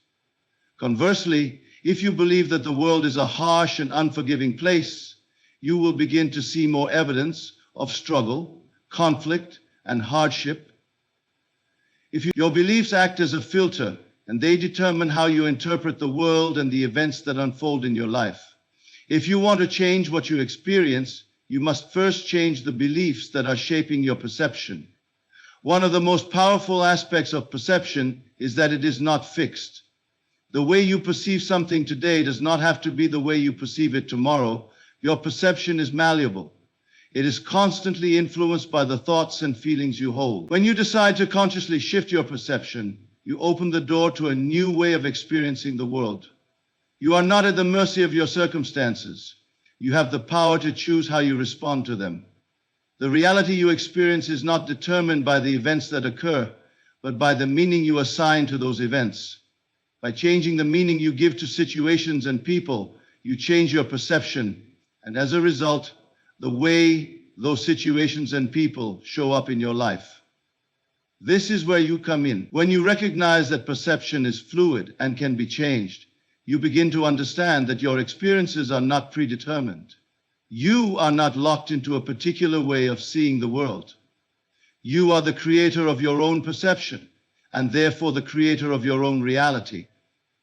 Conversely, if you believe that the world is a harsh and unforgiving place, you will begin to see more evidence of struggle, conflict, and hardship. Your beliefs act as a filter, and they determine how you interpret the world and the events that unfold in your life. If you want to change what you experience, you must first change the beliefs that are shaping your perception. One of the most powerful aspects of perception is that it is not fixed. The way you perceive something today does not have to be the way you perceive it tomorrow, Your perception is malleable. It is constantly influenced by the thoughts and feelings you hold. When you decide to consciously shift your perception, you open the door to a new way of experiencing the world. You are not at the mercy of your circumstances. You have the power to choose how you respond to them. The reality you experience is not determined by the events that occur, but by the meaning you assign to those events. By changing the meaning you give to situations and people, you change your perception, and as a result, the way those situations and people show up in your life. This is where you come in. When you recognize that perception is fluid and can be changed, you begin to understand that your experiences are not predetermined. You are not locked into a particular way of seeing the world. You are the creator of your own perception, and therefore the creator of your own reality.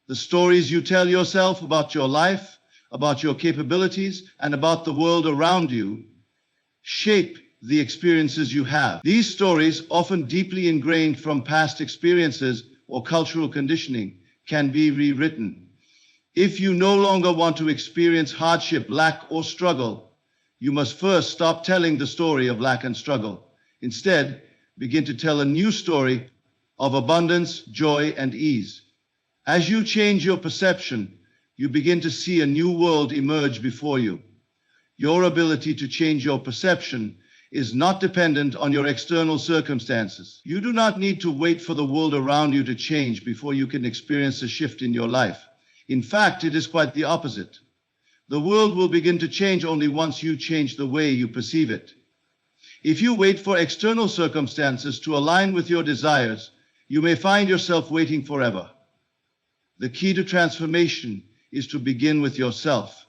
The stories you tell yourself about your life, about your capabilities, and about the world around you shape the experiences you have. These stories, often deeply ingrained from past experiences or cultural conditioning, can be rewritten. If you no longer want to experience hardship, lack, or struggle, you must first stop telling the story of lack and struggle. Instead, begin to tell a new story of abundance, joy, and ease. As you change your perception, you begin to see a new world emerge before you. Your ability to change your perception is not dependent on your external circumstances. You do not need to wait for the world around you to change before you can experience a shift in your life. In fact, it is quite the opposite. The world will begin to change only once you change the way you perceive it. If you wait for external circumstances to align with your desires, you may find yourself waiting forever. The key to transformation is to begin with yourself.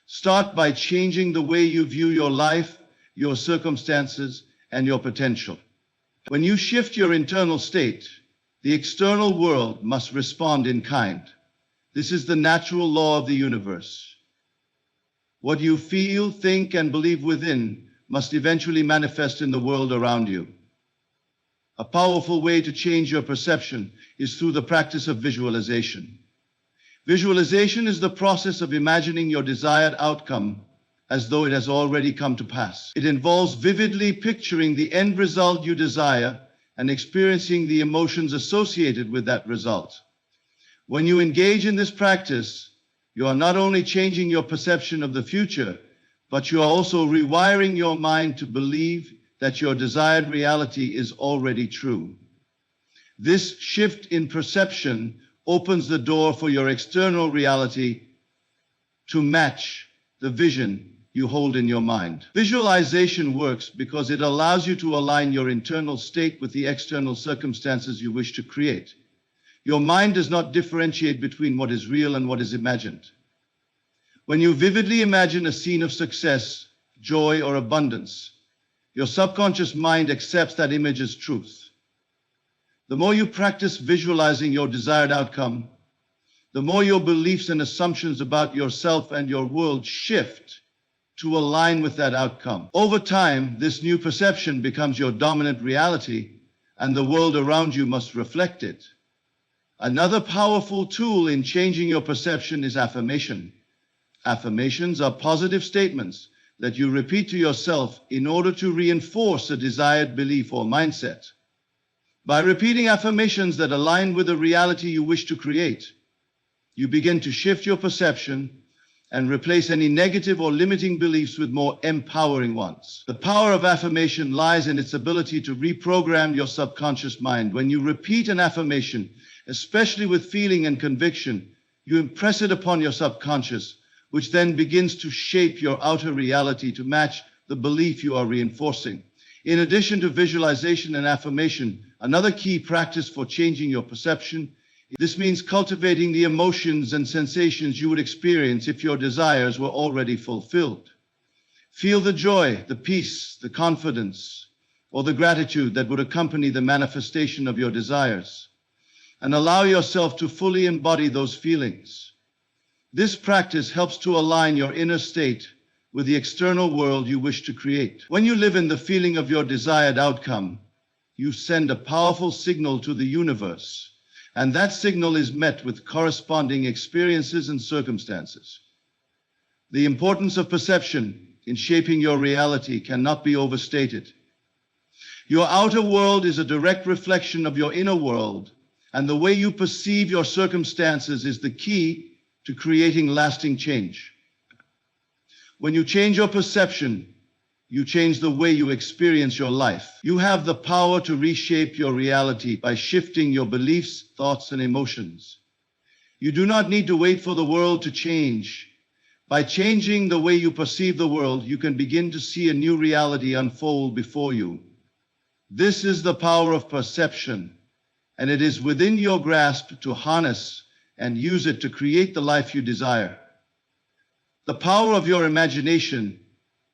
Start by changing the way you view your life, your circumstances, and your potential. When you shift your internal state, the external world must respond in kind. This is the natural law of the universe. What you feel, think, and believe within must eventually manifest in the world around you. A powerful way to change your perception is through the practice of visualization. Visualization is the process of imagining your desired outcome as though it has already come to pass. It involves vividly picturing the end result you desire and experiencing the emotions associated with that result. When you engage in this practice, you are not only changing your perception of the future, but you are also rewiring your mind to believe that your desired reality is already true. This shift in perception opens the door for your external reality to match the vision you hold in your mind. Visualization works because it allows you to align your internal state with the external circumstances you wish to create. Your mind does not differentiate between what is real and what is imagined. When you vividly imagine a scene of success, joy, or abundance, your subconscious mind accepts that image as truth. The more you practice visualizing your desired outcome, the more your beliefs and assumptions about yourself and your world shift to align with that outcome. Over time, this new perception becomes your dominant reality, and the world around you must reflect it. Another powerful tool in changing your perception is affirmation. Affirmations are positive statements that you repeat to yourself in order to reinforce a desired belief or mindset. By repeating affirmations that align with the reality you wish to create, you begin to shift your perception and replace any negative or limiting beliefs with more empowering ones. The power of affirmation lies in its ability to reprogram your subconscious mind. When you repeat an affirmation, especially with feeling and conviction, you impress it upon your subconscious, which then begins to shape your outer reality to match the belief you are reinforcing. In addition to visualization and affirmation, another key practice for changing your perception, this means cultivating the emotions and sensations you would experience if your desires were already fulfilled. Feel the joy, the peace, the confidence, or the gratitude that would accompany the manifestation of your desires, and allow yourself to fully embody those feelings. This practice helps to align your inner state with the external world you wish to create. When you live in the feeling of your desired outcome, you send a powerful signal to the universe, and that signal is met with corresponding experiences and circumstances. The importance of perception in shaping your reality cannot be overstated. Your outer world is a direct reflection of your inner world, and the way you perceive your circumstances is the key to creating lasting change. When you change your perception, you change the way you experience your life. You have the power to reshape your reality by shifting your beliefs, thoughts, and emotions. You do not need to wait for the world to change. By changing the way you perceive the world, you can begin to see a new reality unfold before you. This is the power of perception, and it is within your grasp to harness and use it to create the life you desire. The power of your imagination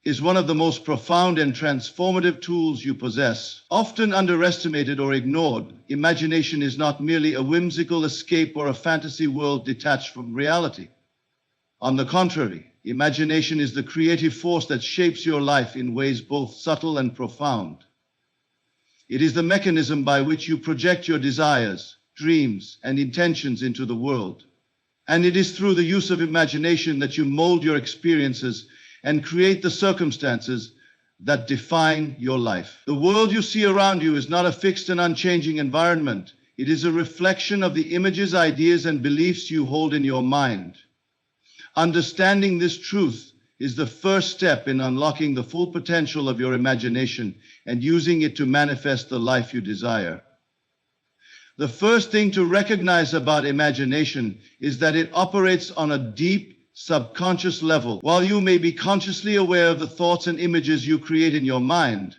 is one of the most profound and transformative tools you possess. Often underestimated or ignored, imagination is not merely a whimsical escape or a fantasy world detached from reality. On the contrary, imagination is the creative force that shapes your life in ways both subtle and profound. It is the mechanism by which you project your desires, dreams, and intentions into the world. And it is through the use of imagination that you mold your experiences and create the circumstances that define your life. The world you see around you is not a fixed and unchanging environment. It is a reflection of the images, ideas, and beliefs you hold in your mind. Understanding this truth is the first step in unlocking the full potential of your imagination and using it to manifest the life you desire. The first thing to recognize about imagination is that it operates on a deep, subconscious level. While you may be consciously aware of the thoughts and images you create in your mind,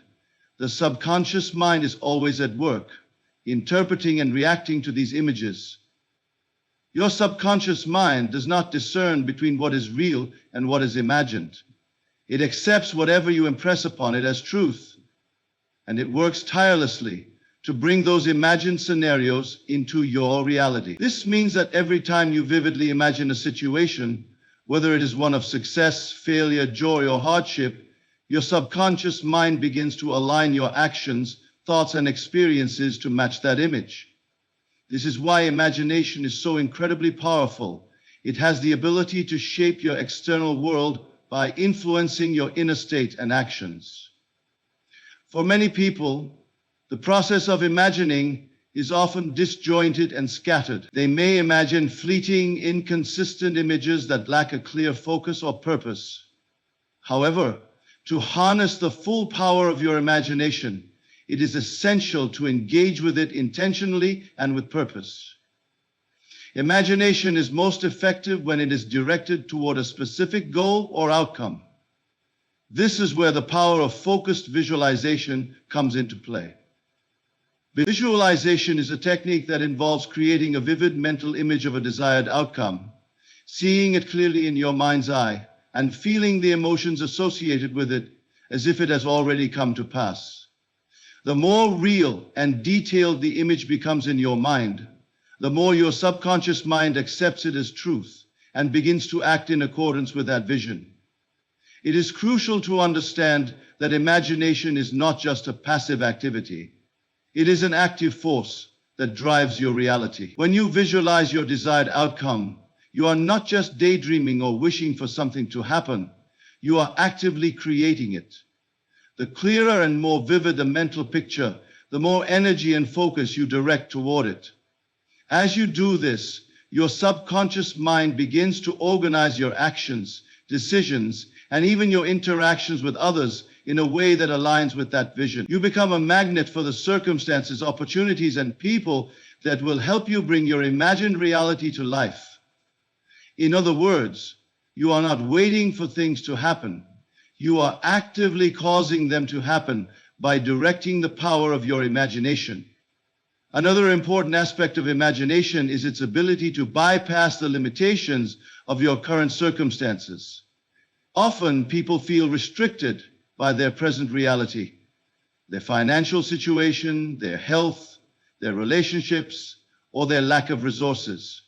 the subconscious mind is always at work, interpreting and reacting to these images. Your subconscious mind does not discern between what is real and what is imagined. It accepts whatever you impress upon it as truth, and it works tirelessly to bring those imagined scenarios into your reality. This means that every time you vividly imagine a situation, whether it is one of success, failure, joy, or hardship, your subconscious mind begins to align your actions, thoughts, and experiences to match that image. This is why imagination is so incredibly powerful. It has the ability to shape your external world by influencing your inner state and actions. For many people, the process of imagining is often disjointed and scattered. They may imagine fleeting, inconsistent images that lack a clear focus or purpose. However, to harness the full power of your imagination, it is essential to engage with it intentionally and with purpose. Imagination is most effective when it is directed toward a specific goal or outcome. This is where the power of focused visualization comes into play. Visualization is a technique that involves creating a vivid mental image of a desired outcome, seeing it clearly in your mind's eye, and feeling the emotions associated with it as if it has already come to pass. The more real and detailed the image becomes in your mind, the more your subconscious mind accepts it as truth and begins to act in accordance with that vision. It is crucial to understand that imagination is not just a passive activity. It is an active force that drives your reality. When you visualize your desired outcome, you are not just daydreaming or wishing for something to happen. You are actively creating it. The clearer and more vivid the mental picture, the more energy and focus you direct toward it. As you do this, your subconscious mind begins to organize your actions, decisions, and even your interactions with others in a way that aligns with that vision. You become a magnet for the circumstances, opportunities, and people that will help you bring your imagined reality to life. In other words, you are not waiting for things to happen. You are actively causing them to happen by directing the power of your imagination. Another important aspect of imagination is its ability to bypass the limitations of your current circumstances. Often, people feel restricted by their present reality, their financial situation, their health, their relationships, or their lack of resources.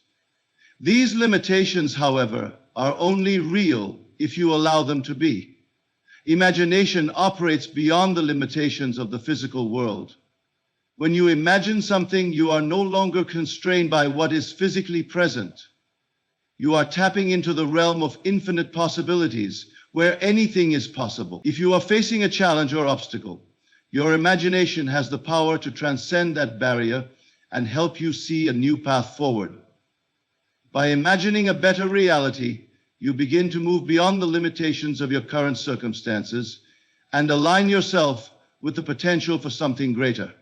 These limitations, however, are only real if you allow them to be. Imagination operates beyond the limitations of the physical world. When you imagine something, you are no longer constrained by what is physically present. You are tapping into the realm of infinite possibilities, where anything is possible. If you are facing a challenge or obstacle, your imagination has the power to transcend that barrier and help you see a new path forward. By imagining a better reality, you begin to move beyond the limitations of your current circumstances and align yourself with the potential for something greater.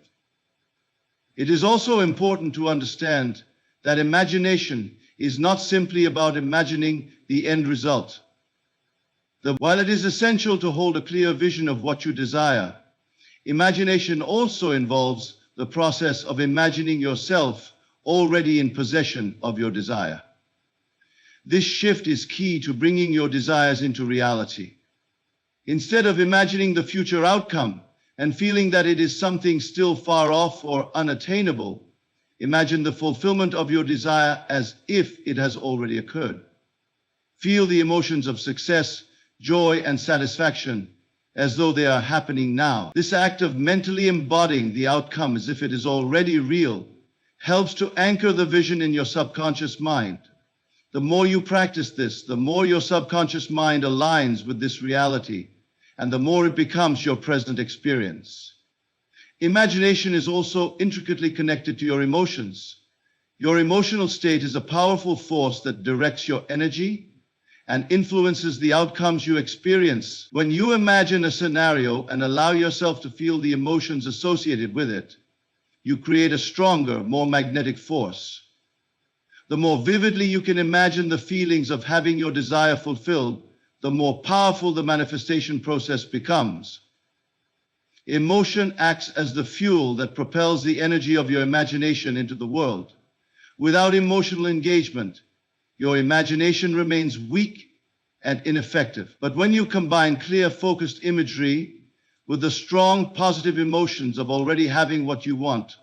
It is also important to understand that imagination is not simply about imagining the end result. While it is essential to hold a clear vision of what you desire, imagination also involves the process of imagining yourself already in possession of your desire. This shift is key to bringing your desires into reality. Instead of imagining the future outcome and feeling that it is something still far off or unattainable, imagine the fulfillment of your desire as if it has already occurred. Feel the emotions of success, joy, and satisfaction as though they are happening now. This act of mentally embodying the outcome as if it is already real helps to anchor the vision in your subconscious mind. The more you practice this, the more your subconscious mind aligns with this reality, and the more it becomes your present experience. Imagination is also intricately connected to your emotions. Your emotional state is a powerful force that directs your energy and influences the outcomes you experience. When you imagine a scenario and allow yourself to feel the emotions associated with it, you create a stronger, more magnetic force. The more vividly you can imagine the feelings of having your desire fulfilled, the more powerful the manifestation process becomes. Emotion acts as the fuel that propels the energy of your imagination into the world. Without emotional engagement, your imagination remains weak and ineffective. But when you combine clear, focused imagery with the strong, positive emotions of already having what you want,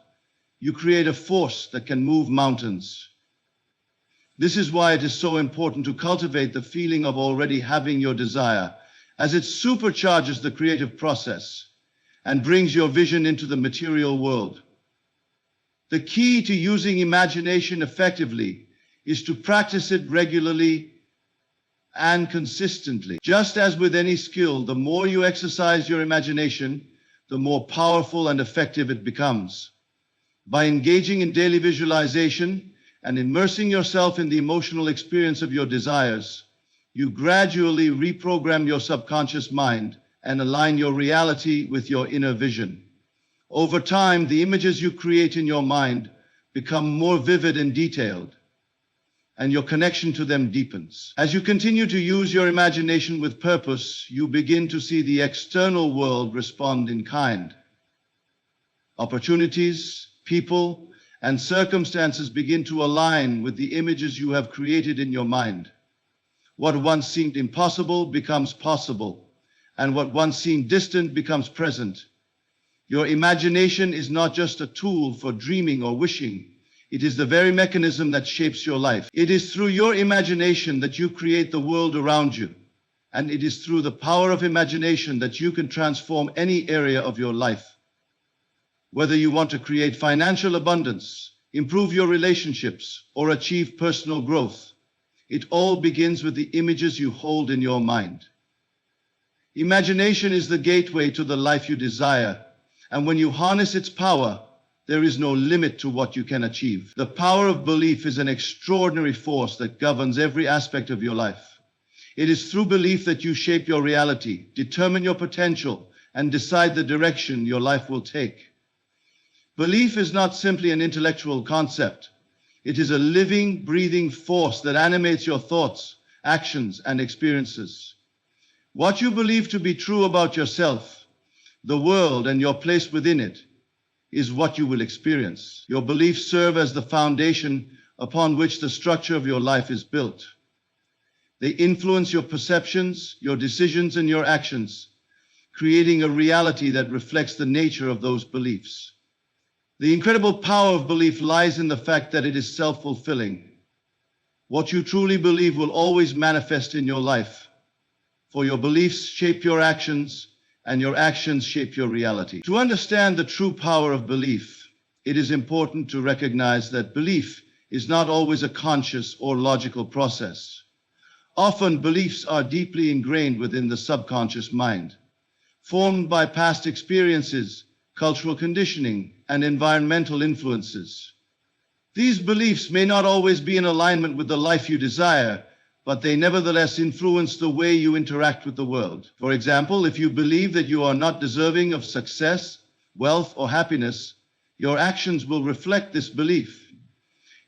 you create a force that can move mountains. This is why it is so important to cultivate the feeling of already having your desire, as it supercharges the creative process and brings your vision into the material world. The key to using imagination effectively is to practice it regularly and consistently. Just as with any skill, the more you exercise your imagination, the more powerful and effective it becomes. By engaging in daily visualization and immersing yourself in the emotional experience of your desires, you gradually reprogram your subconscious mind and align your reality with your inner vision. Over time, the images you create in your mind become more vivid and detailed, and your connection to them deepens. As you continue to use your imagination with purpose, you begin to see the external world respond in kind. Opportunities, people, and circumstances begin to align with the images you have created in your mind. What once seemed impossible becomes possible, and what once seemed distant becomes present. Your imagination is not just a tool for dreaming or wishing. It is the very mechanism that shapes your life. It is through your imagination that you create the world around you, and it is through the power of imagination that you can transform any area of your life. Whether you want to create financial abundance, improve your relationships, or achieve personal growth, it all begins with the images you hold in your mind. Imagination is the gateway to the life you desire, and when you harness its power, there is no limit to what you can achieve. The power of belief is an extraordinary force that governs every aspect of your life. It is through belief that you shape your reality, determine your potential, and decide the direction your life will take. Belief is not simply an intellectual concept. It is a living, breathing force that animates your thoughts, actions, and experiences. What you believe to be true about yourself, the world, and your place within it is what you will experience. Your beliefs serve as the foundation upon which the structure of your life is built. They influence your perceptions, your decisions, and your actions, creating a reality that reflects the nature of those beliefs. The incredible power of belief lies in the fact that it is self-fulfilling. What you truly believe will always manifest in your life, for your beliefs shape your actions, and your actions shape your reality. To understand the true power of belief, it is important to recognize that belief is not always a conscious or logical process. Often, beliefs are deeply ingrained within the subconscious mind, formed by past experiences, cultural conditioning, and environmental influences. These beliefs may not always be in alignment with the life you desire, but they nevertheless influence the way you interact with the world. For example, if you believe that you are not deserving of success, wealth, or happiness, your actions will reflect this belief.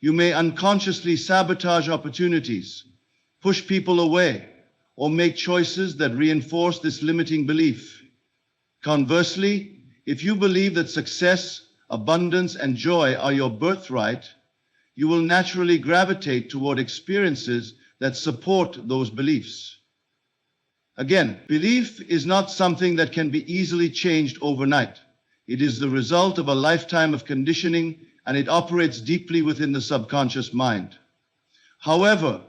You may unconsciously sabotage opportunities, push people away, or make choices that reinforce this limiting belief. Conversely, if you believe that success, abundance, and joy are your birthright, you will naturally gravitate toward experiences that support those beliefs. Again, belief is not something that can be easily changed overnight. It is the result of a lifetime of conditioning, and it operates deeply within the subconscious mind. However,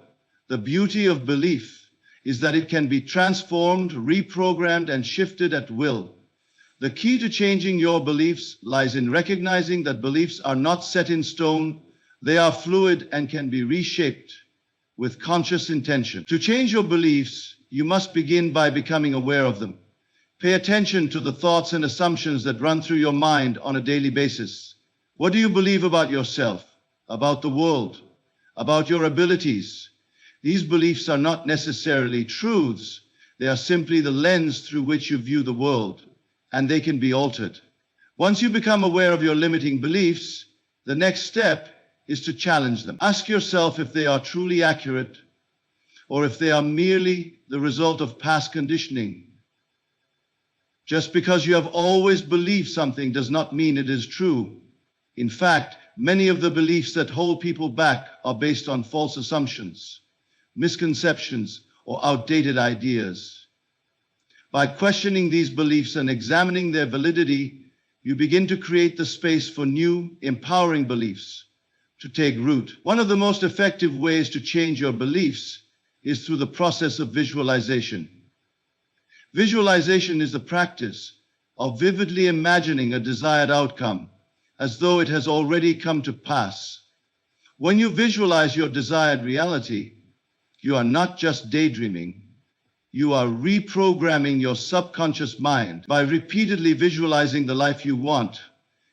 the beauty of belief is that it can be transformed, reprogrammed, and shifted at will. The key to changing your beliefs lies in recognizing that beliefs are not set in stone, they are fluid and can be reshaped with conscious intention. To change your beliefs, you must begin by becoming aware of them. Pay attention to the thoughts and assumptions that run through your mind on a daily basis. What do you believe about yourself, about the world, about your abilities? These beliefs are not necessarily truths. They are simply the lens through which you view the world, and they can be altered. Once you become aware of your limiting beliefs, the next step is to challenge them. Ask yourself if they are truly accurate or if they are merely the result of past conditioning. Just because you have always believed something does not mean it is true. In fact, many of the beliefs that hold people back are based on false assumptions, misconceptions, or outdated ideas. By questioning these beliefs and examining their validity, you begin to create the space for new, empowering beliefs to take root. One of the most effective ways to change your beliefs is through the process of visualization. Visualization is the practice of vividly imagining a desired outcome as though it has already come to pass. When you visualize your desired reality, you are not just daydreaming, you are reprogramming your subconscious mind. By repeatedly visualizing the life you want,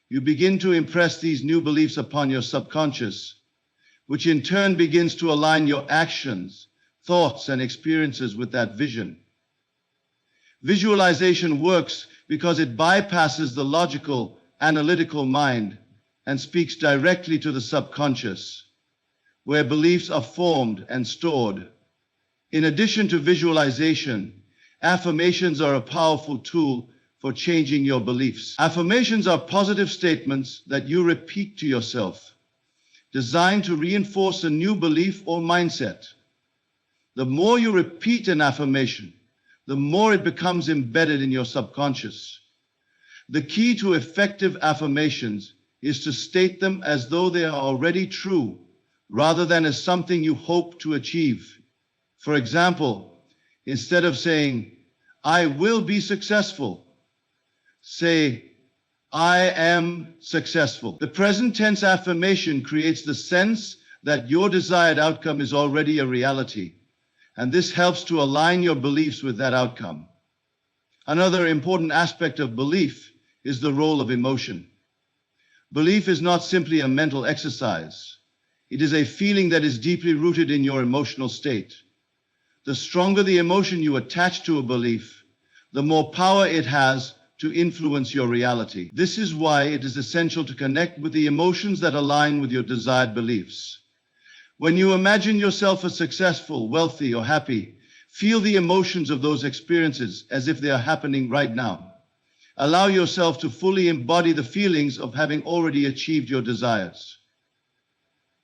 you begin to impress these new beliefs upon your subconscious, which in turn begins to align your actions, thoughts, and experiences with that vision. Visualization works because it bypasses the logical, analytical mind and speaks directly to the subconscious, where beliefs are formed and stored. In addition to visualization, affirmations are a powerful tool for changing your beliefs. Affirmations are positive statements that you repeat to yourself, designed to reinforce a new belief or mindset. The more you repeat an affirmation, the more it becomes embedded in your subconscious. The key to effective affirmations is to state them as though they are already true, rather than as something you hope to achieve. For example, instead of saying, "I will be successful," say, "I am successful." The present tense affirmation creates the sense that your desired outcome is already a reality, and this helps to align your beliefs with that outcome. Another important aspect of belief is the role of emotion. Belief is not simply a mental exercise. It is a feeling that is deeply rooted in your emotional state. The stronger the emotion you attach to a belief, the more power it has to influence your reality. This is why it is essential to connect with the emotions that align with your desired beliefs. When you imagine yourself as successful, wealthy, or happy, feel the emotions of those experiences as if they are happening right now. Allow yourself to fully embody the feelings of having already achieved your desires.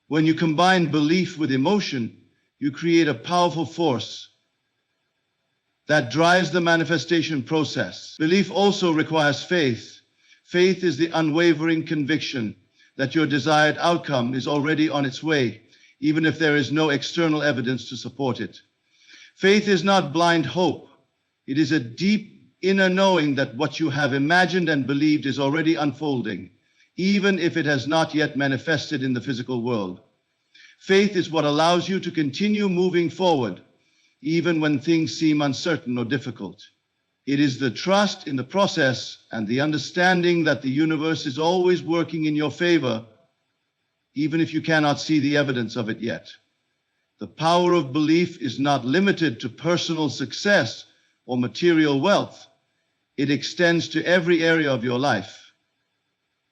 When you combine belief with emotion, you create a powerful force that drives the manifestation process. Belief also requires faith. Faith is the unwavering conviction that your desired outcome is already on its way, even if there is no external evidence to support it. Faith is not blind hope. It is a deep inner knowing that what you have imagined and believed is already unfolding, even if it has not yet manifested in the physical world. Faith is what allows you to continue moving forward, even when things seem uncertain or difficult. It is the trust in the process and the understanding that the universe is always working in your favor, even if you cannot see the evidence of it yet. The power of belief is not limited to personal success or material wealth. It extends to every area of your life.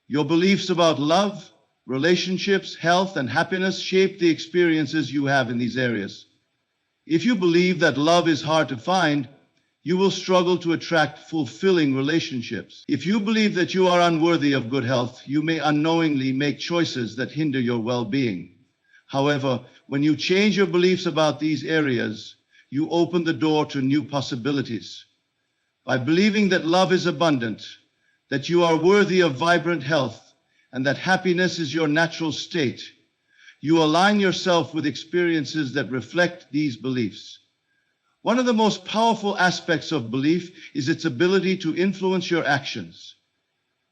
Your beliefs about love, relationships, health, and happiness shape the experiences you have in these areas. If you believe that love is hard to find, you will struggle to attract fulfilling relationships. If you believe that you are unworthy of good health, you may unknowingly make choices that hinder your well-being. However, when you change your beliefs about these areas, you open the door to new possibilities. By believing that love is abundant, that you are worthy of vibrant health, and that happiness is your natural state, you align yourself with experiences that reflect these beliefs. One of the most powerful aspects of belief is its ability to influence your actions.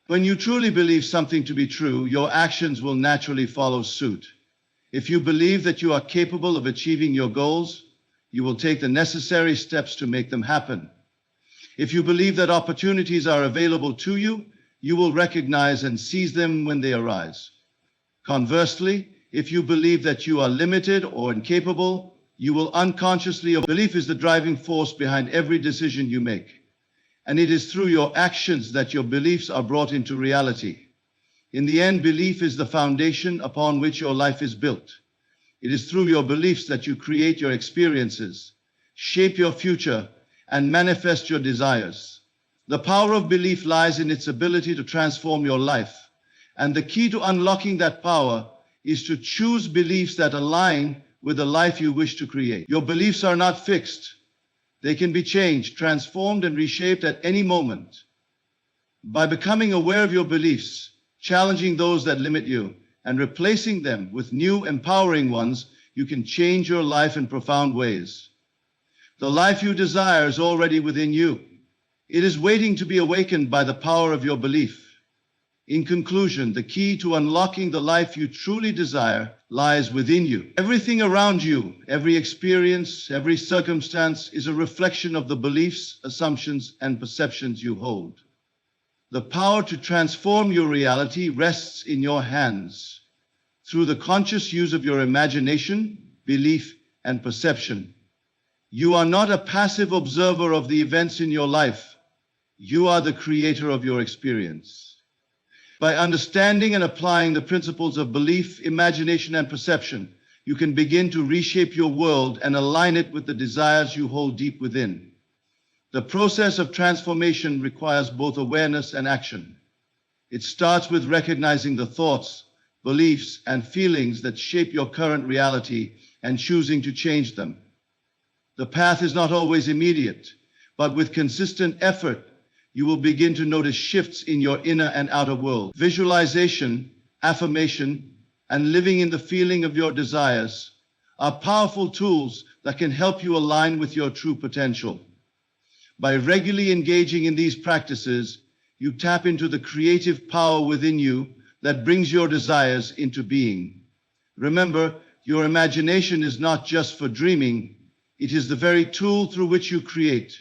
When you truly believe something to be true, your actions will naturally follow suit. If you believe that you are capable of achieving your goals, you will take the necessary steps to make them happen. If you believe that opportunities are available to you, you will recognize and seize them when they arise. Conversely, if you believe that you are limited or incapable, you will unconsciously. Belief is the driving force behind every decision you make, and it is through your actions that your beliefs are brought into reality. In the end, belief is the foundation upon which your life is built. It is through your beliefs that you create your experiences, shape your future, and manifest your desires. The power of belief lies in its ability to transform your life, and the key to unlocking that power is to choose beliefs that align with the life you wish to create. Your beliefs are not fixed. They can be changed, transformed, and reshaped at any moment. By becoming aware of your beliefs, challenging those that limit you, and replacing them with new, empowering ones, you can change your life in profound ways. The life you desire is already within you. It is waiting to be awakened by the power of your belief. In conclusion, the key to unlocking the life you truly desire lies within you. Everything around you, every experience, every circumstance is a reflection of the beliefs, assumptions, and perceptions you hold. The power to transform your reality rests in your hands. Through the conscious use of your imagination, belief, and perception, you are not a passive observer of the events in your life. You are the creator of your experience. By understanding and applying the principles of belief, imagination, and perception, you can begin to reshape your world and align it with the desires you hold deep within. The process of transformation requires both awareness and action. It starts with recognizing the thoughts, beliefs, and feelings that shape your current reality and choosing to change them. The path is not always immediate, but with consistent effort, you will begin to notice shifts in your inner and outer world. Visualization, affirmation, and living in the feeling of your desires are powerful tools that can help you align with your true potential. By regularly engaging in these practices, you tap into the creative power within you that brings your desires into being. Remember, your imagination is not just for dreaming, it is the very tool through which you create.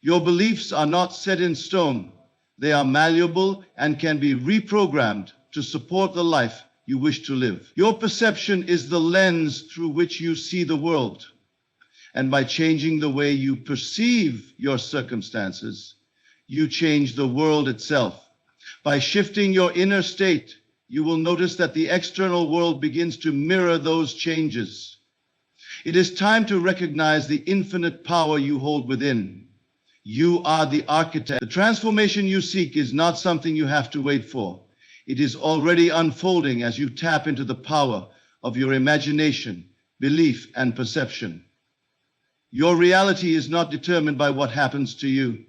Your beliefs are not set in stone. They are malleable and can be reprogrammed to support the life you wish to live. Your perception is the lens through which you see the world. And by changing the way you perceive your circumstances, you change the world itself. By shifting your inner state, you will notice that the external world begins to mirror those changes. It is time to recognize the infinite power you hold within. You are the architect. The transformation you seek is not something you have to wait for. It is already unfolding as you tap into the power of your imagination, belief, and perception. Your reality is not determined by what happens to you.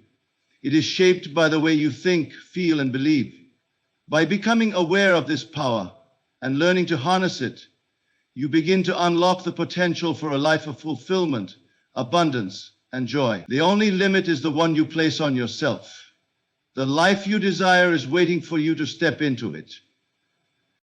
It is shaped by the way you think, feel, and believe. By becoming aware of this power and learning to harness it, you begin to unlock the potential for a life of fulfillment, abundance, and joy. The only limit is the one you place on yourself. The life you desire is waiting for you to step into it.